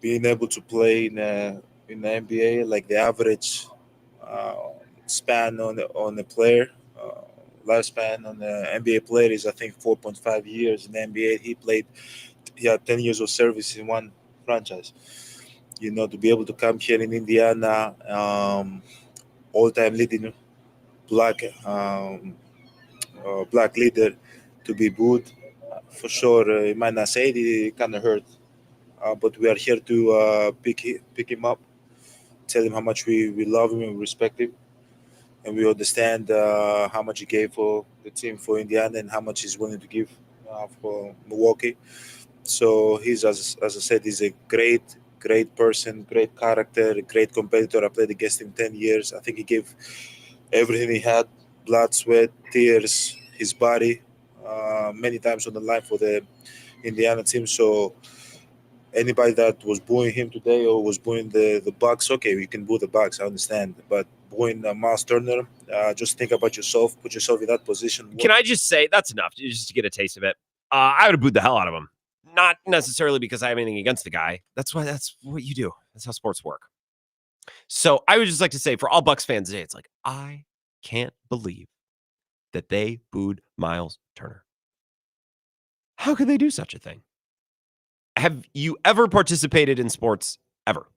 being able to play in the NBA, like the average span on the player. Lifespan on the NBA player is, I think, 4.5 years in the NBA. He had 10 years of service in one franchise. You know, to be able to come here in Indiana, all-time leading black leader, to be booed, for sure. It might not say it kind of hurt, but we are here to pick him up, tell him how much we love him and respect him. And we understand how much he gave for the team, for Indiana, and how much he's willing to give for Milwaukee. So he's, as I said, he's a great person, great character, great competitor. I played against him 10 years. I think he gave everything he had, blood, sweat, tears, his body, many times on the line for the Indiana team. So anybody that was booing him today or was booing the Bucks, okay, you can boo the Bucks, I understand. But booing Miles Turner, just think about yourself, put yourself in that position. Can I just say that's enough just to get a taste of it? I would have booed the hell out of him. Not necessarily because I have anything against the guy. That's what you do. That's how sports work. So I would just like to say for all Bucks fans today, it's like, I can't believe that they booed Miles Turner. How could they do such a thing? Have you ever participated in sports ever?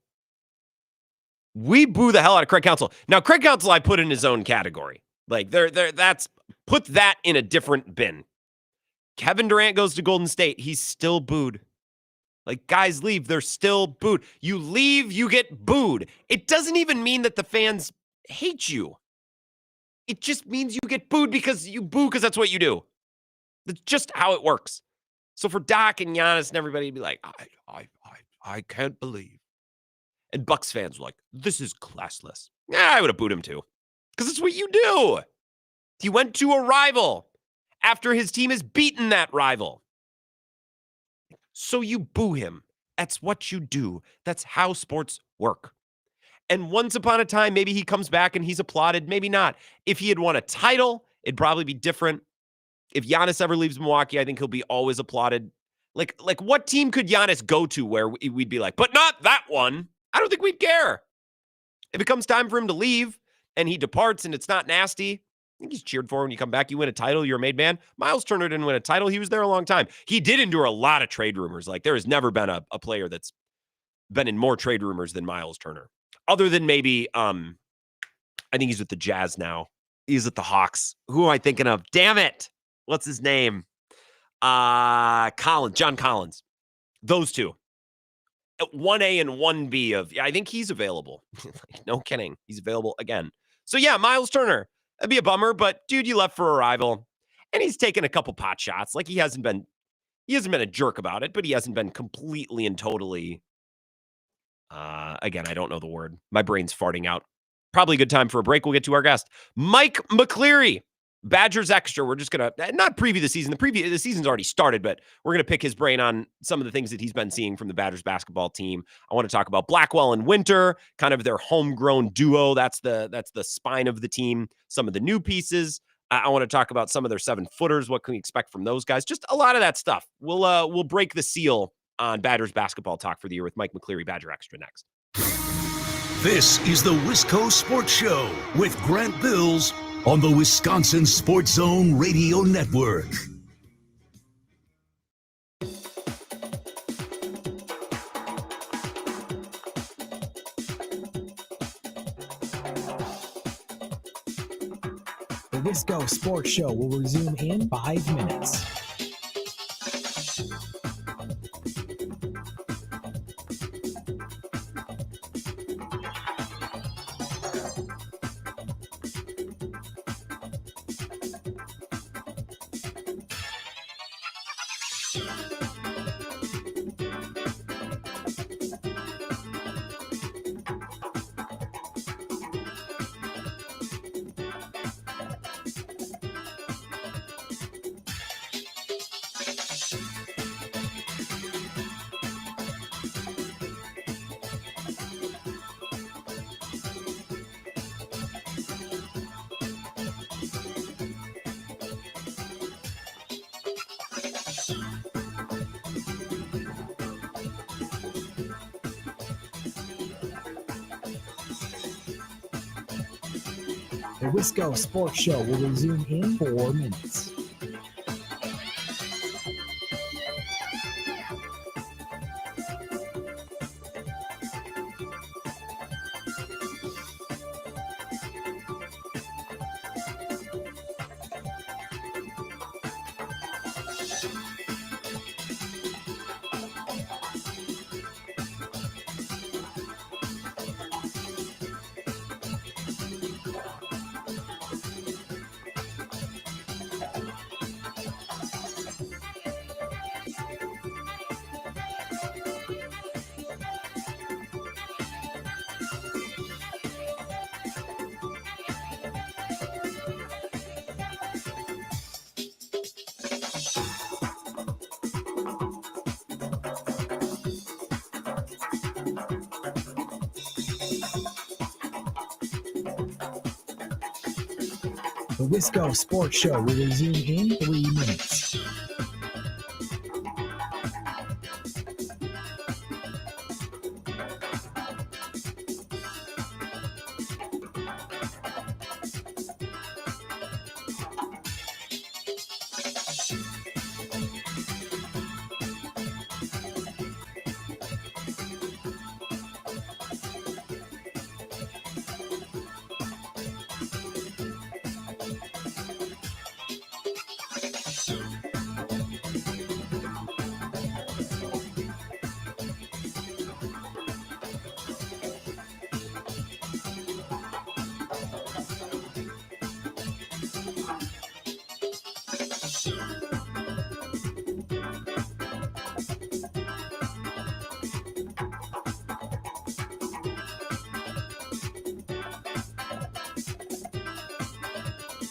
We boo the hell out of Craig Counsell. Now, Craig Counsell, I put in his own category. Like, put that in a different bin. Kevin Durant goes to Golden State. He's still booed. Like, guys leave. They're still booed. You leave, you get booed. It doesn't even mean that the fans hate you. It just means you get booed because you boo because that's what you do. That's just how it works. So for Doc and Giannis and everybody to be like, I can't believe. And Bucks fans were like, this is classless. Yeah, I would have booed him too. Because that's what you do. He went to a rival after his team has beaten that rival. So you boo him. That's what you do. That's how sports work. And once upon a time, maybe he comes back and he's applauded, maybe not. If he had won a title, it'd probably be different. If Giannis ever leaves Milwaukee, I think he'll be always applauded. Like what team could Giannis go to where we'd be like, but not that one? I don't think we'd care. If it comes time for him to leave and he departs and it's not nasty, I think he's cheered for when you come back. You win a title, you're a made man. Miles Turner didn't win a title. He was there a long time. He did endure a lot of trade rumors. Like, there has never been a player that's been in more trade rumors than Miles Turner. Other than maybe, I think he's with the Jazz now. He's at the Hawks. Who am I thinking of? Damn it. What's his name? John Collins. Those two. 1A and 1B of, I think he's available. No kidding. He's available again. So yeah, Miles Turner. That'd be a bummer, but dude, you left for a rival. And he's taken a couple pot shots. Like he hasn't been a jerk about it, but he hasn't been completely and totally, again, I don't know the word. My brain's farting out. Probably a good time for a break. We'll get to our guest, Mike McCleary, Badgers Extra. We're just going to not preview the season. The season's already started, but we're going to pick his brain on some of the things that he's been seeing from the Badgers basketball team. I want to talk about Blackwell and Winter, kind of their homegrown duo. That's the spine of the team. Some of the new pieces. I want to talk about some of their 7-footers. What can we expect from those guys? Just a lot of that stuff. We'll break the seal on Badgers basketball talk for the year with Mike McCleary, Badger Extra, next. This is the Wisco Sports Show with Grant Bills on the Wisconsin Sports Zone Radio Network. The Wisco Sports Show will resume in 5 minutes. The Wisco Sports Show will resume in 4 minutes. The Wisco Sports Show will resume in 3 minutes.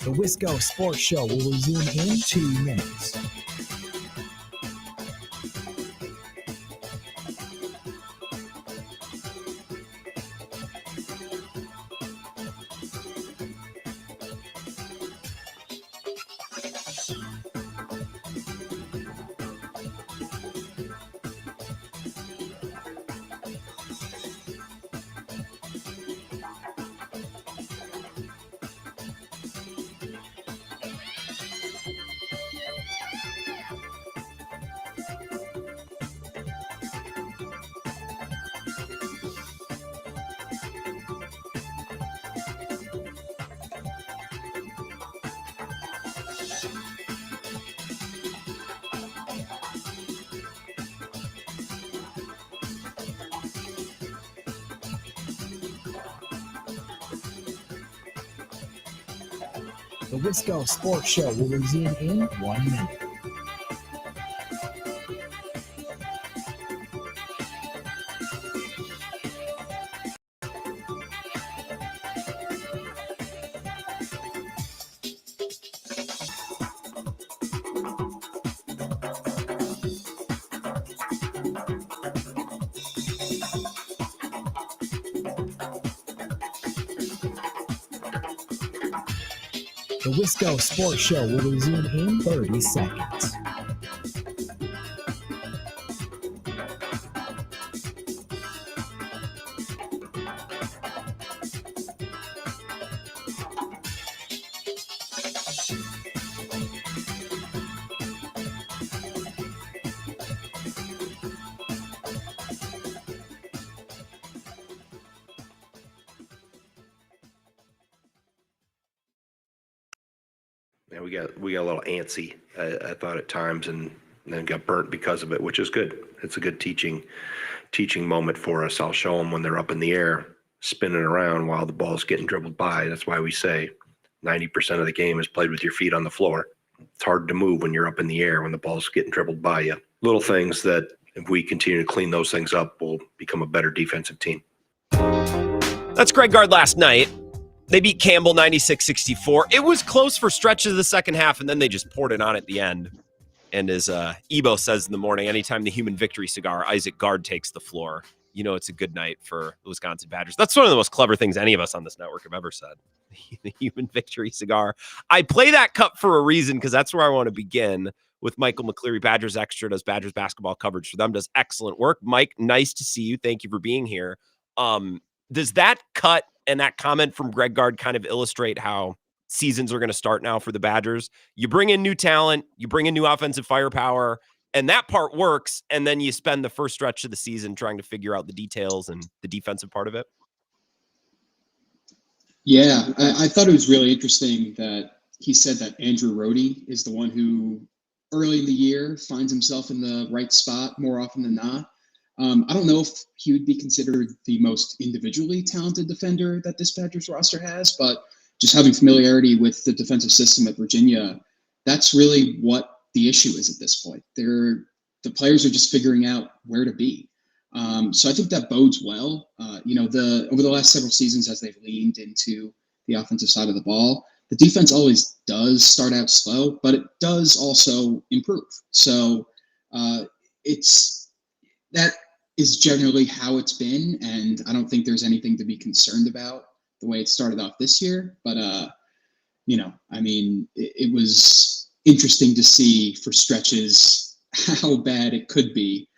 The Wisco Sports Show will resume in 2 minutes. The Wisco Sports Show will resume in 1 minute. The Wisco Sports Show will resume in 30 seconds. Yeah, we got a little antsy, I thought at times, and then got burnt because of it, which is good. It's a good teaching moment for us. I'll show them when they're up in the air, spinning around while the ball's getting dribbled by. That's why we say 90% of the game is played with your feet on the floor. It's hard to move when you're up in the air when the ball's getting dribbled by you. Little things that if we continue to clean those things up, we'll become a better defensive team. That's Greg Gard last night. They beat Campbell 96-64. It was close for stretches of the second half, and then they just poured it on at the end. And as Ebo says in the morning, anytime the Human Victory cigar, Isaac Gard takes the floor, you know it's a good night for the Wisconsin Badgers. That's one of the most clever things any of us on this network have ever said. The Human Victory cigar. I play that cup for a reason because that's where I want to begin with Michael McCleary. Badgers Extra does Badgers basketball coverage for them, does excellent work. Mike, nice to see you. Thank you for being here. Does that cut and that comment from Greg Gard kind of illustrate how seasons are going to start now for the Badgers? You bring in new talent, you bring in new offensive firepower, and that part works, and then you spend the first stretch of the season trying to figure out the details and the defensive part of it? Yeah, I thought it was really interesting that he said that Andrew Rohde is the one who early in the year finds himself in the right spot more often than not. I don't know if he would be considered the most individually talented defender that this Badgers roster has, but just having familiarity with the defensive system at Virginia, that's really what the issue is at this point. The players are just figuring out where to be. So I think that bodes well. Over the last several seasons, as they've leaned into the offensive side of the ball, the defense always does start out slow, but it does also improve. So that is generally how it's been, and I don't think there's anything to be concerned about the way it started off this year. But it was interesting to see for stretches how bad it could be,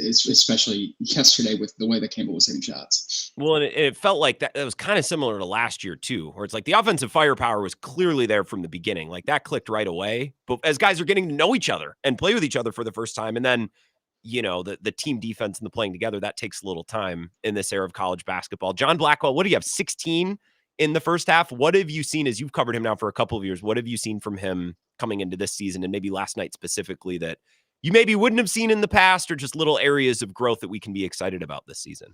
especially yesterday with the way that Campbell was hitting shots. Well, and it felt like that was kind of similar to last year too, where it's like the offensive firepower was clearly there from the beginning. Like that clicked right away. But as guys are getting to know each other and play with each other for the first time, and then the team defense and the playing together, that takes a little time in this era of college basketball. John Blackwell, what do you have, 16 in the first half? What have you seen as you've covered him now for a couple of years? What have you seen from him coming into this season and maybe last night specifically that you maybe wouldn't have seen in the past, or just little areas of growth that we can be excited about this season?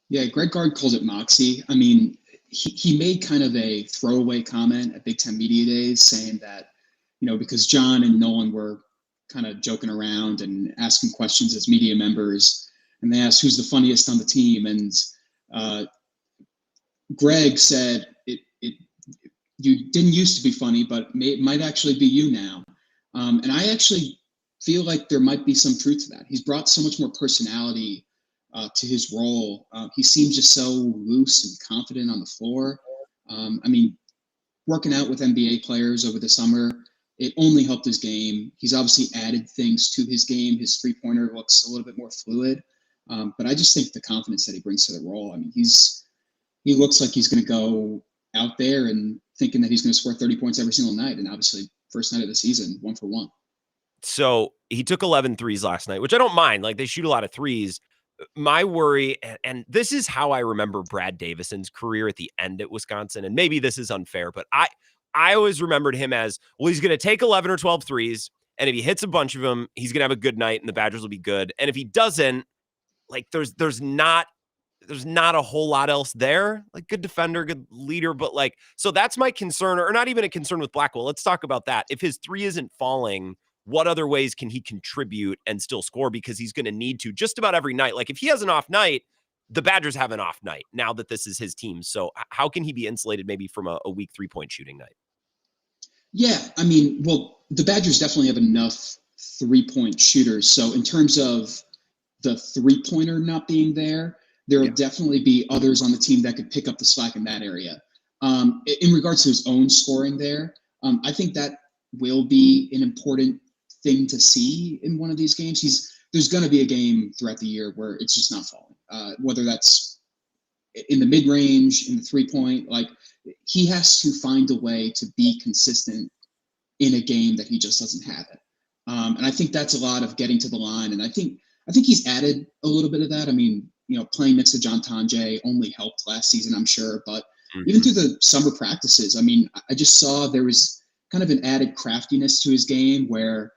Yeah, Greg Gard calls it moxie. I mean, he made kind of a throwaway comment at Big Ten Media Days saying that, because John and Nolan were kind of joking around and asking questions as media members, and they asked who's the funniest on the team, and Greg said you didn't used to be funny, but it might actually be you now. And I actually feel like there might be some truth to that. He's brought so much more personality to his role. He seems just so loose and confident on the floor. Working out with NBA players over the summer, it only helped his game. He's obviously added things to his game. His three-pointer looks a little bit more fluid. But I just think the confidence that he brings to the role, he looks like he's going to go out there and thinking that he's going to score 30 points every single night. And obviously, first night of the season, 1 for 1. So he took 11 threes last night, which I don't mind. Like, they shoot a lot of threes. My worry, and this is how I remember Brad Davison's career at the end at Wisconsin, and maybe this is unfair, but I always remembered him as, well, he's going to take 11 or 12 threes, and if he hits a bunch of them, he's going to have a good night, and the Badgers will be good. And if he doesn't, like, there's not there's not a whole lot else there. Like good defender, good leader, but like, so that's my concern, or not even a concern with Blackwell. Let's talk about that. If his three isn't falling, what other ways can he contribute and still score? Because he's going to need to just about every night. Like if he has an off night, the Badgers have an off night now that this is his team. So how can he be insulated maybe from a weak 3-point shooting night? Yeah, I mean, well, the Badgers definitely have enough 3-point shooters. So in terms of the 3-pointer not being there, there will definitely be others on the team that could pick up the slack in that area. In regards to his own scoring there, I think that will be an important thing to see in one of these games. There's going to be a game throughout the year where it's just not falling, whether that's in the mid-range, in the 3-point. Like, he has to find a way to be consistent in a game that he just doesn't have it. And I think that's a lot of getting to the line. And I think he's added a little bit of that. I mean, playing next to John Tonje only helped last season, I'm sure. But even through the summer practices, I mean, I just saw there was kind of an added craftiness to his game where,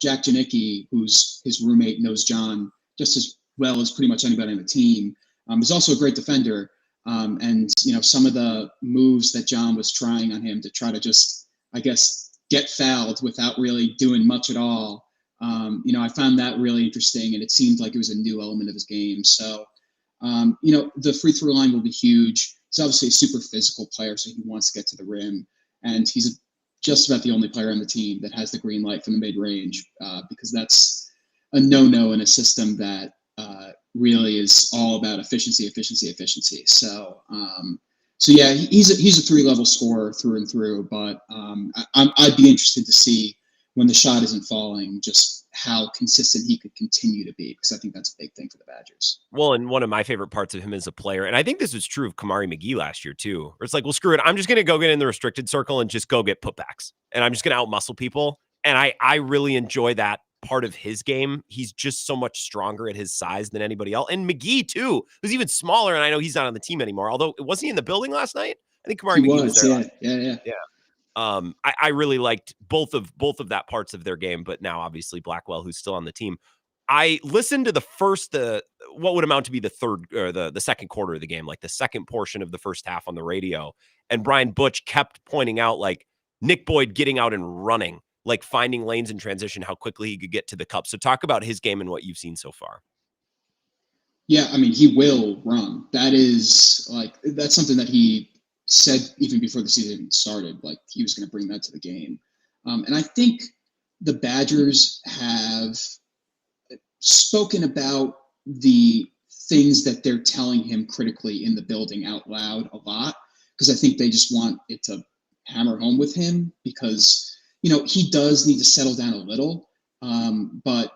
Jack Janicki, who's his roommate, knows John just as well as pretty much anybody on the team, is also a great defender. And, some of the moves that John was trying on him to try to just, I guess, get fouled without really doing much at all. I found that really interesting, and it seemed like it was a new element of his game. So, the free throw line will be huge. He's obviously a super physical player, so he wants to get to the rim. And he's just about the only player on the team that has the green light from the mid-range, because that's a no-no in a system that really is all about efficiency. So, yeah, he's a 3-level scorer through and through. But I'd be interested to see when the shot isn't falling, just how consistent he could continue to be, because I think that's a big thing for the Badgers. Well, and one of my favorite parts of him as a player, and I think this was true of Kamari McGee last year too, where it's like, well, screw it. I'm just going to go get in the restricted circle and just go get putbacks. And I'm just going to outmuscle people. And I really enjoy that part of his game. He's just so much stronger at his size than anybody else. And McGee too, who's even smaller. And I know he's not on the team anymore, although wasn't he in the building last night? I think Kamari McGee was there. Yeah. I really liked both of that parts of their game, but now obviously Blackwell, who's still on the team. I listened to what would amount to be the third or the second quarter of the game, like the second portion of the first half on the radio. And Brian Butch kept pointing out like Nick Boyd getting out and running, like finding lanes in transition, how quickly he could get to the cup. So talk about his game and what you've seen so far. Yeah, I mean, he will run. That's something that he said even before the season started, like he was going to bring that to the game. And I think the Badgers have spoken about the things that they're telling him critically in the building out loud a lot, because I think they just want it to hammer home with him, because, he does need to settle down a little. But,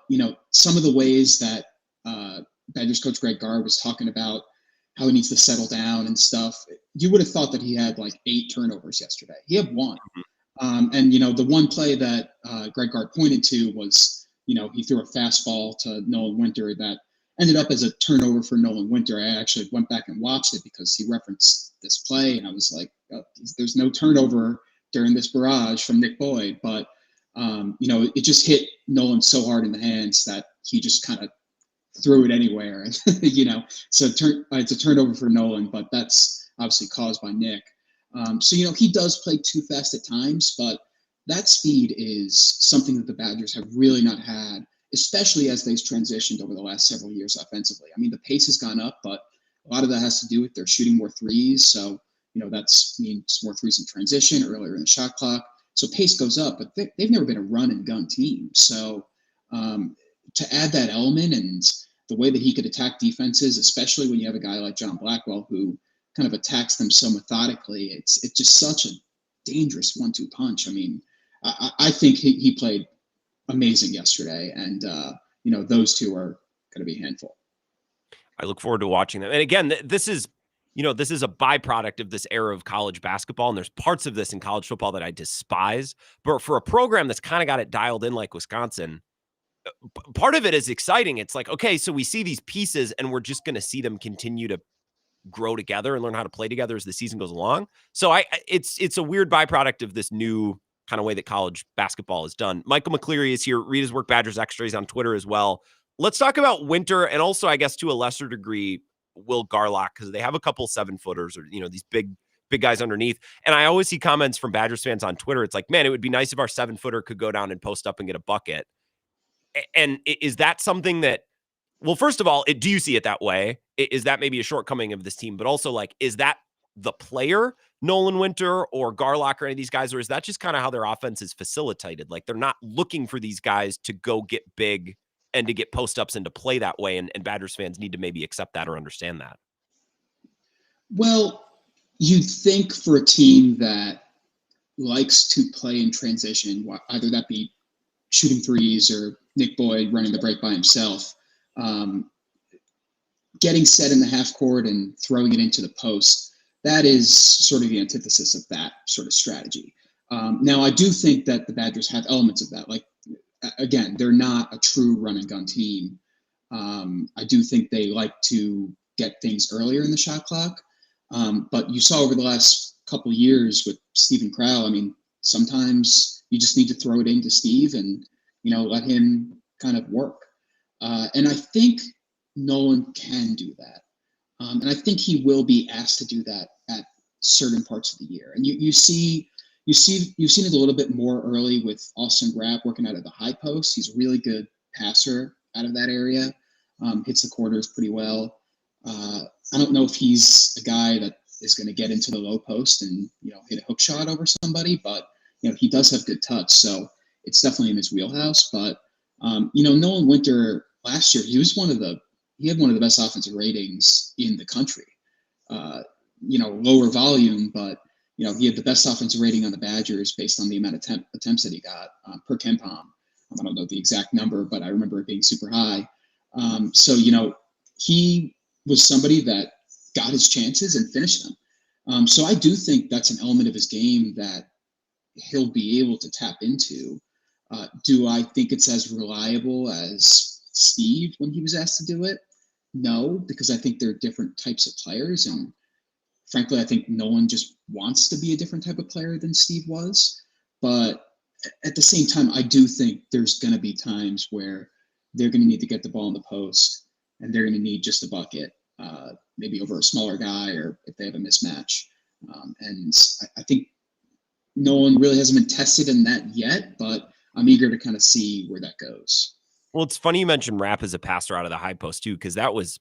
some of the ways that Badgers coach Greg Gard was talking about how he needs to settle down and stuff, you would have thought that he had like 8 turnovers yesterday. He had 1. And, the one play that Greg Gard pointed to was, he threw a fastball to Nolan Winter that ended up as a turnover for Nolan Winter. I actually went back and watched it because he referenced this play, and I was like, oh, there's no turnover during this barrage from Nick Boyd. But, it just hit Nolan so hard in the hands that he just kind of threw it anywhere. So it's a turnover for Nolan, but that's obviously caused by Nick. So he does play too fast at times, but that speed is something that the Badgers have really not had, especially as they've transitioned over the last several years offensively. I mean, the pace has gone up, but a lot of that has to do with they're shooting more threes. So, that's means more threes in transition earlier in the shot clock. So pace goes up, but they've never been a run and gun team. So to add that element and the way that he could attack defenses, especially when you have a guy like John Blackwell who kind of attacks them so methodically, it's just such a dangerous 1-2 punch. I mean, I think he played amazing yesterday, and those two are going to be a handful. I look forward to watching them. And again, this is a byproduct of this era of college basketball, and there's parts of this in college football that I despise. But for a program that's kind of got it dialed in like Wisconsin, part of it is exciting. It's like, okay, so we see these pieces and we're just going to see them continue to grow together and learn how to play together as the season goes along. So it's a weird byproduct of this new kind of way that college basketball is done. Michael McCleary is here. Read his work, Badgers Extra. He's on Twitter as well. Let's talk about Winter, and also, I guess, to a lesser degree, Will Garlock, because they have a couple 7-footers or, these big guys underneath. And I always see comments from Badgers fans on Twitter. It's like, man, it would be nice if our 7-footer could go down and post up and get a bucket. And is that something that, well, first of all, do you see it that way? Is that maybe a shortcoming of this team? But also, like, is that the player, Nolan Winter or Garlock or any of these guys, or is that just kind of how their offense is facilitated? Like, they're not looking for these guys to go get big and to get post-ups and to play that way, and Badgers fans need to maybe accept that or understand that. Well, you'd think for a team that likes to play in transition, either that be shooting threes or Nick Boyd running the break by himself, getting set in the half court and throwing it into the post, that is sort of the antithesis of that sort of strategy. Now, I do think that the Badgers have elements of that. Like, again, they're not a true run and gun team. I do think they like to get things earlier in the shot clock. But you saw over the last couple of years with Stephen Crowell, I mean, sometimes you just need to throw it into Steve and, let him kind of work. And I think Nolan can do that. And I think he will be asked to do that at certain parts of the year. And you've seen it a little bit more early with Austin Grapp working out of the high post. He's a really good passer out of that area, hits the corners pretty well. I don't know if he's a guy that is going to get into the low post and, hit a hook shot over somebody, but, he does have good touch. So it's definitely in his wheelhouse. But, Nolan Winter last year, he had one of the best offensive ratings in the country. Lower volume, but, he had the best offensive rating on the Badgers based on the amount of attempts that he got per KenPom. I don't know the exact number, but I remember it being super high. So, he was somebody that got his chances and finished them. So I do think that's an element of his game that he'll be able to tap into. Do I think it's as reliable as Steve when he was asked to do it? No, because I think they're different types of players. And frankly, I think Nolan just wants to be a different type of player than Steve was. But at the same time, I do think there's going to be times where they're going to need to get the ball in the post and they're going to need just a bucket, maybe over a smaller guy or if they have a mismatch. And I think Nolan really hasn't been tested in that yet, but I'm eager to kind of see where that goes. Well, it's funny you mentioned Rapp as a passer out of the high post too, because that was,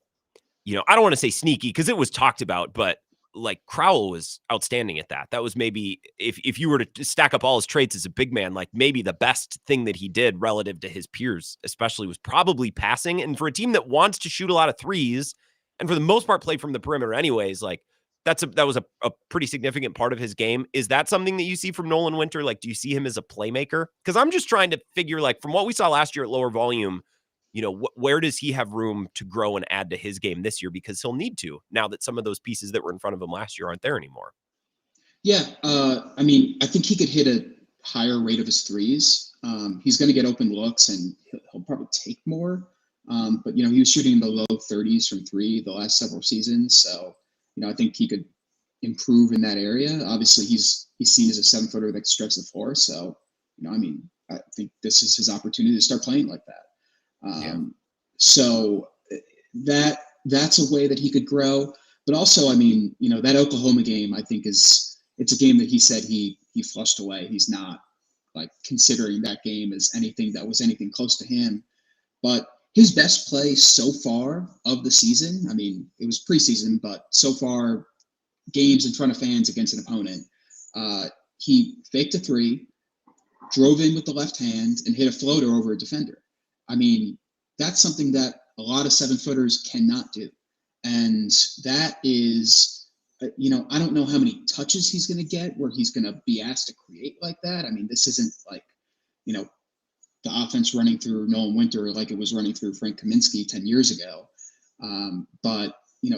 I don't want to say sneaky because it was talked about, but like Crowell was outstanding at that. That was maybe, if you were to stack up all his traits as a big man, like maybe the best thing that he did relative to his peers, especially, was probably passing. And for a team that wants to shoot a lot of threes and for the most part play from the perimeter anyways, like that was a pretty significant part of his game. Is that something that you see from Nolan Winter? Like, do you see him as a playmaker? Because I'm just trying to figure, like, from what we saw last year at lower volume, where does he have room to grow and add to his game this year? Because he'll need to, now that some of those pieces that were in front of him last year aren't there anymore. Yeah. I think he could hit a higher rate of his threes. He's going to get open looks and he'll probably take more. But, he was shooting in the low 30s from three the last several seasons. So, I think he could improve in that area. Obviously, he's seen as a 7-footer that can stretch the floor. So, I think this is his opportunity to start playing like that. So that's a way that he could grow. But also, that Oklahoma game, I think it's a game that he said he flushed away. He's not like considering that game as anything that was anything close to him. But his best play so far of the season, it was preseason, but so far, games in front of fans against an opponent, he faked a three, drove in with the left hand, and hit a floater over a defender. That's something that a lot of 7-footers cannot do. And that is, I don't know how many touches he's going to get where he's going to be asked to create like that. This isn't like, the offense running through Nolan Winter like it was running through Frank Kaminsky 10 years ago. But,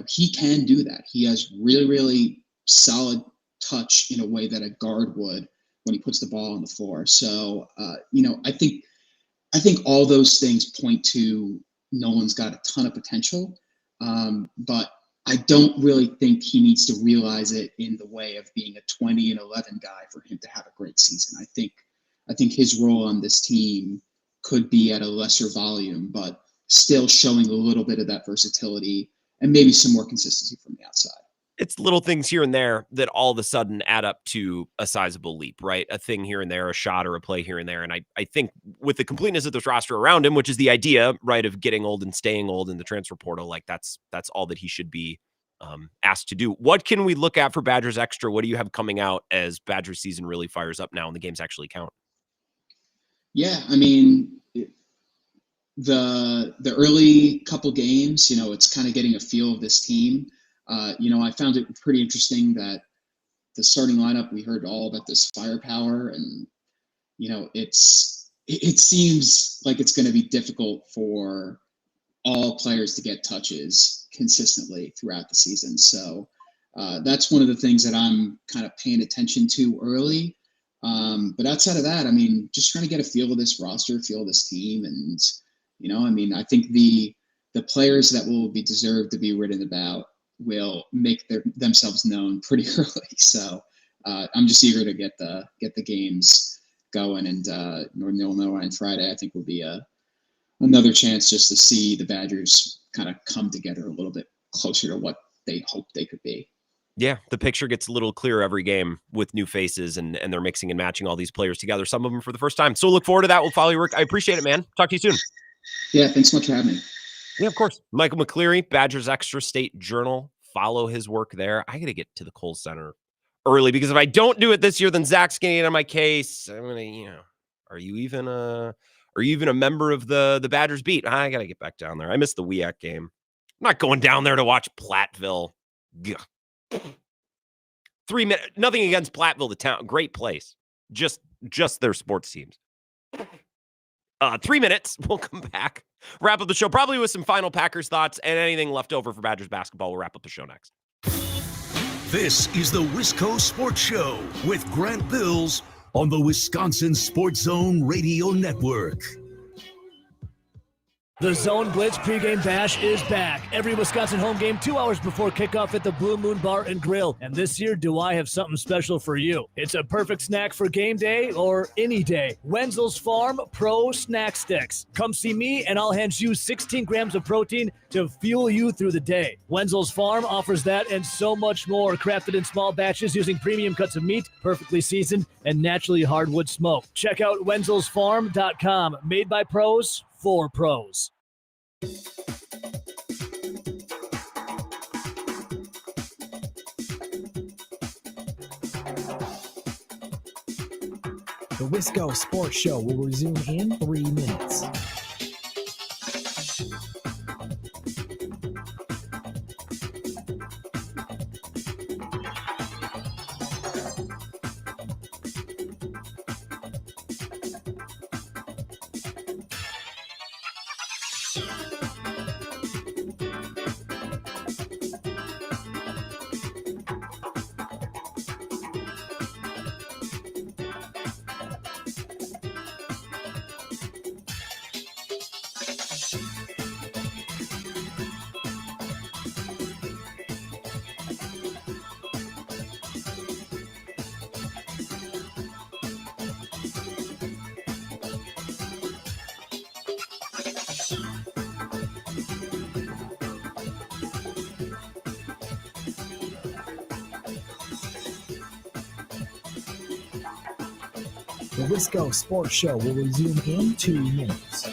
he can do that. He has really, really solid touch in a way that a guard would when he puts the ball on the floor. So, I think all those things point to Nolan's got a ton of potential. But I don't really think he needs to realize it in the way of being a 20-11 guy for him to have a great season. I think his role on this team could be at a lesser volume, but still showing a little bit of that versatility and maybe some more consistency from the outside. It's little things here and there that all of a sudden add up to a sizable leap, right? A thing here and there, a shot or a play here and there. And I think with the completeness of this roster around him, which is the idea, right, of getting old and staying old in the transfer portal, like that's all that he should be asked to do. What can we look at for Badgers Extra? What do you have coming out as Badgers season really fires up now and the games actually count? Yeah, I mean, the early couple games, it's kind of getting a feel of this team. I found it pretty interesting that the starting lineup, we heard all about this firepower, and it seems like it's going to be difficult for all players to get touches consistently throughout the season. So that's one of the things that I'm kind of paying attention to early. But outside of that, I mean, just trying to get a feel of this roster, feel of this team. And, I think the players that will be deserved to be written about will make themselves known pretty early. So I'm just eager to get the games going. And Northern Illinois on Friday, I think, will be another chance just to see the Badgers kind of come together a little bit closer to what they hope they could be. Yeah, the picture gets a little clearer every game with new faces, and they're mixing and matching all these players together, some of them for the first time. So look forward to that. We'll follow your work. I appreciate it, man. Talk to you soon. Yeah, thanks so much for having me. Yeah, of course. Michael McCleary, Badgers Extra State Journal. Follow his work there. I got to get to the Kohl Center early, because if I don't do it this year, then Zach's going to get on my case. I'm going to, are you even a member of the Badgers beat? I got to get back down there. I missed the WEAC game. I'm not going down there to watch Platteville. Ugh. 3 minutes, nothing against Platteville, the town, great place. Just their sports teams. 3 minutes, we'll come back. Wrap up the show, probably with some final Packers thoughts and anything left over for Badgers basketball. We'll wrap up the show next. This is the Wisco Sports Show with Grant Bills on the Wisconsin Sports Zone Radio Network. The Zone Blitz pregame bash is back. Every Wisconsin home game 2 hours before kickoff at the Blue Moon Bar and Grill. And this year, do I have something special for you? It's a perfect snack for game day or any day. Wenzel's Farm Pro Snack Sticks. Come see me and I'll hand you 16 grams of protein to fuel you through the day. Wenzel's Farm offers that and so much more, crafted in small batches using premium cuts of meat, perfectly seasoned, and naturally hardwood smoked. Check out wenzelsfarm.com. Made by pros for pros. The Wisco Sports Show will resume in 3 minutes. The Wisco Sports Show will resume in 2 minutes.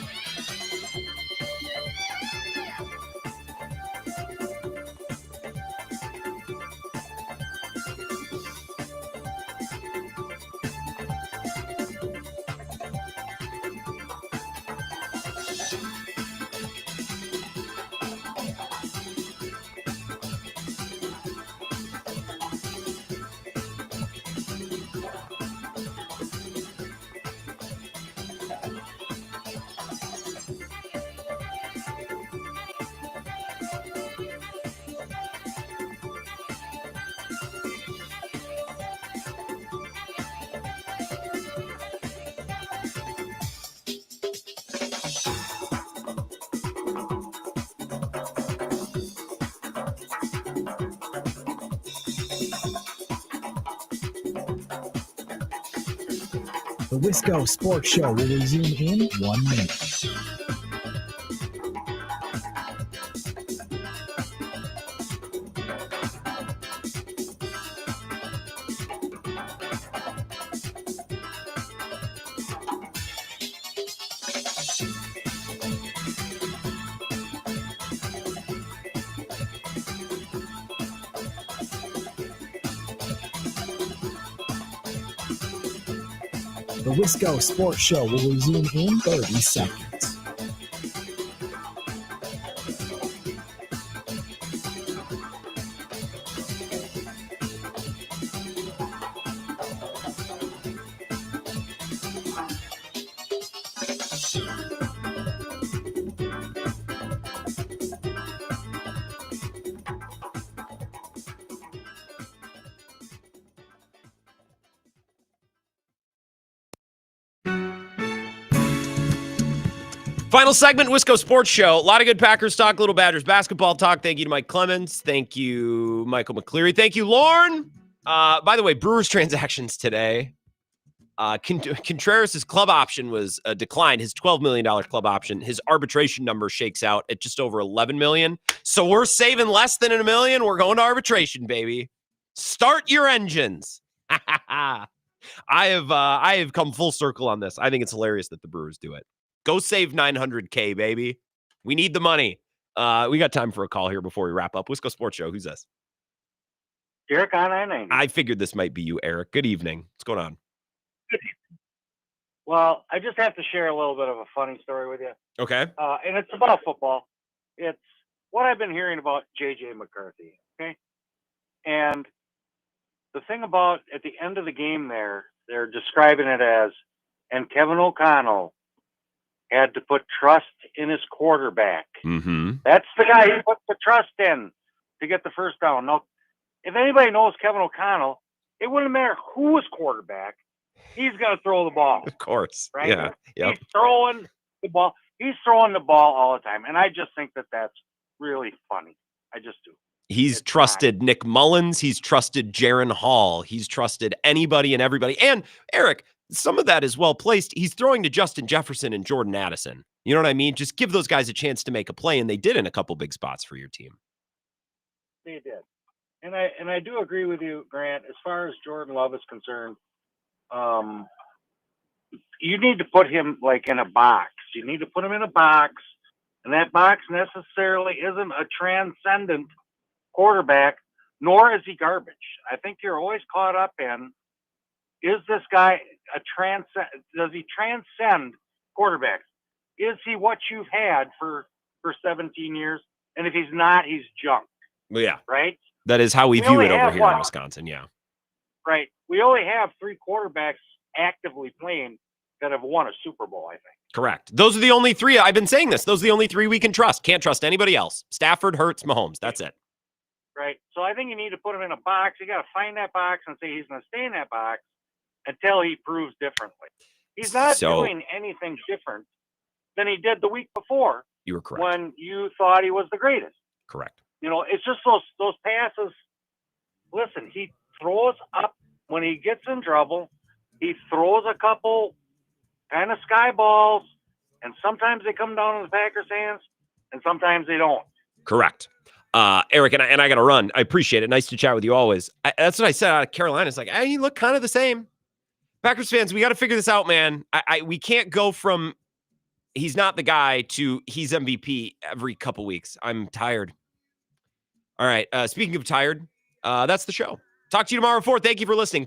The Wisco Sports Show will resume in 1 minute. The Wisco Sports Show will resume in 30 seconds. Final segment, Wisco Sports Show. A lot of good Packers talk, little Badgers basketball talk. Thank you to Mike Clemens. Thank you, Michael McCleary. Thank you, Lauren. By the way, Brewers transactions today. Contreras' club option was declined. His $12 million club option. His arbitration number shakes out at just over $11 million. So we're saving less than $1 million. We're going to arbitration, baby. Start your engines. I have come full circle on this. I think it's hilarious that the Brewers do it. Go save $900K, baby. We need the money. We got time for a call here before we wrap up. Wisco Sports Show. Who's this? Eric on I-90. I figured this might be you, Eric. Good evening. What's going on? Good evening. Well, I just have to share a little bit of a funny story with you. Okay. And it's about football. It's what I've been hearing about J.J. McCarthy. Okay. And the thing about at the end of the game there, they're describing it as, and Kevin O'Connell had to put trust in his quarterback. Mm-hmm. That's the guy he put the trust in to get the first down. Now, if anybody knows Kevin O'Connell, it wouldn't matter who was quarterback. He's going to throw the ball. Of course. Right? Yeah. Yep. He's throwing the ball. He's throwing the ball all the time. And I just think that that's really funny. I just do. He's trusted Nick Mullins. He's trusted Jaron Hall. He's trusted anybody and everybody. And Eric, some of that is well placed. He's throwing to Justin Jefferson and Jordan Addison. You know what I mean? Just give those guys a chance to make a play, and they did in a couple big spots for your team. They did. And I do agree with you, Grant, as far as Jordan Love is concerned. You need to put him like in a box. You need to put him in a box, and that box necessarily isn't a transcendent quarterback, nor is he garbage. I think you're always caught up in, is this guy does he transcend quarterbacks? Is he what you've had for 17 years? And if he's not, he's junk. Well, yeah. Right? That is how we view it over here in Wisconsin. Yeah. Right. We only have 3 quarterbacks actively playing that have won a Super Bowl, I think. Correct. Those are the only 3. I've been saying this. Those are the only 3 we can trust. Can't trust anybody else. Stafford, Hurts, Mahomes. That's it. Right. So I think you need to put him in a box. You got to find that box and say he's going to stay in that box until he proves differently. He's not doing anything different than he did the week before. You were correct. When you thought he was the greatest. Correct. You know, it's just those passes. Listen, he throws up when he gets in trouble. He throws a couple kind of sky balls, and sometimes they come down in the Packers' hands, and sometimes they don't. Correct. Eric, and I got to run. I appreciate it. Nice to chat with you always. That's what I said out of Carolina. It's like, hey, you look kind of the same. Packers fans, we got to figure this out, man. We can't go from he's not the guy to he's MVP every couple weeks. I'm tired. All right. Speaking of tired, that's the show. Talk to you tomorrow at 4. Thank you for listening.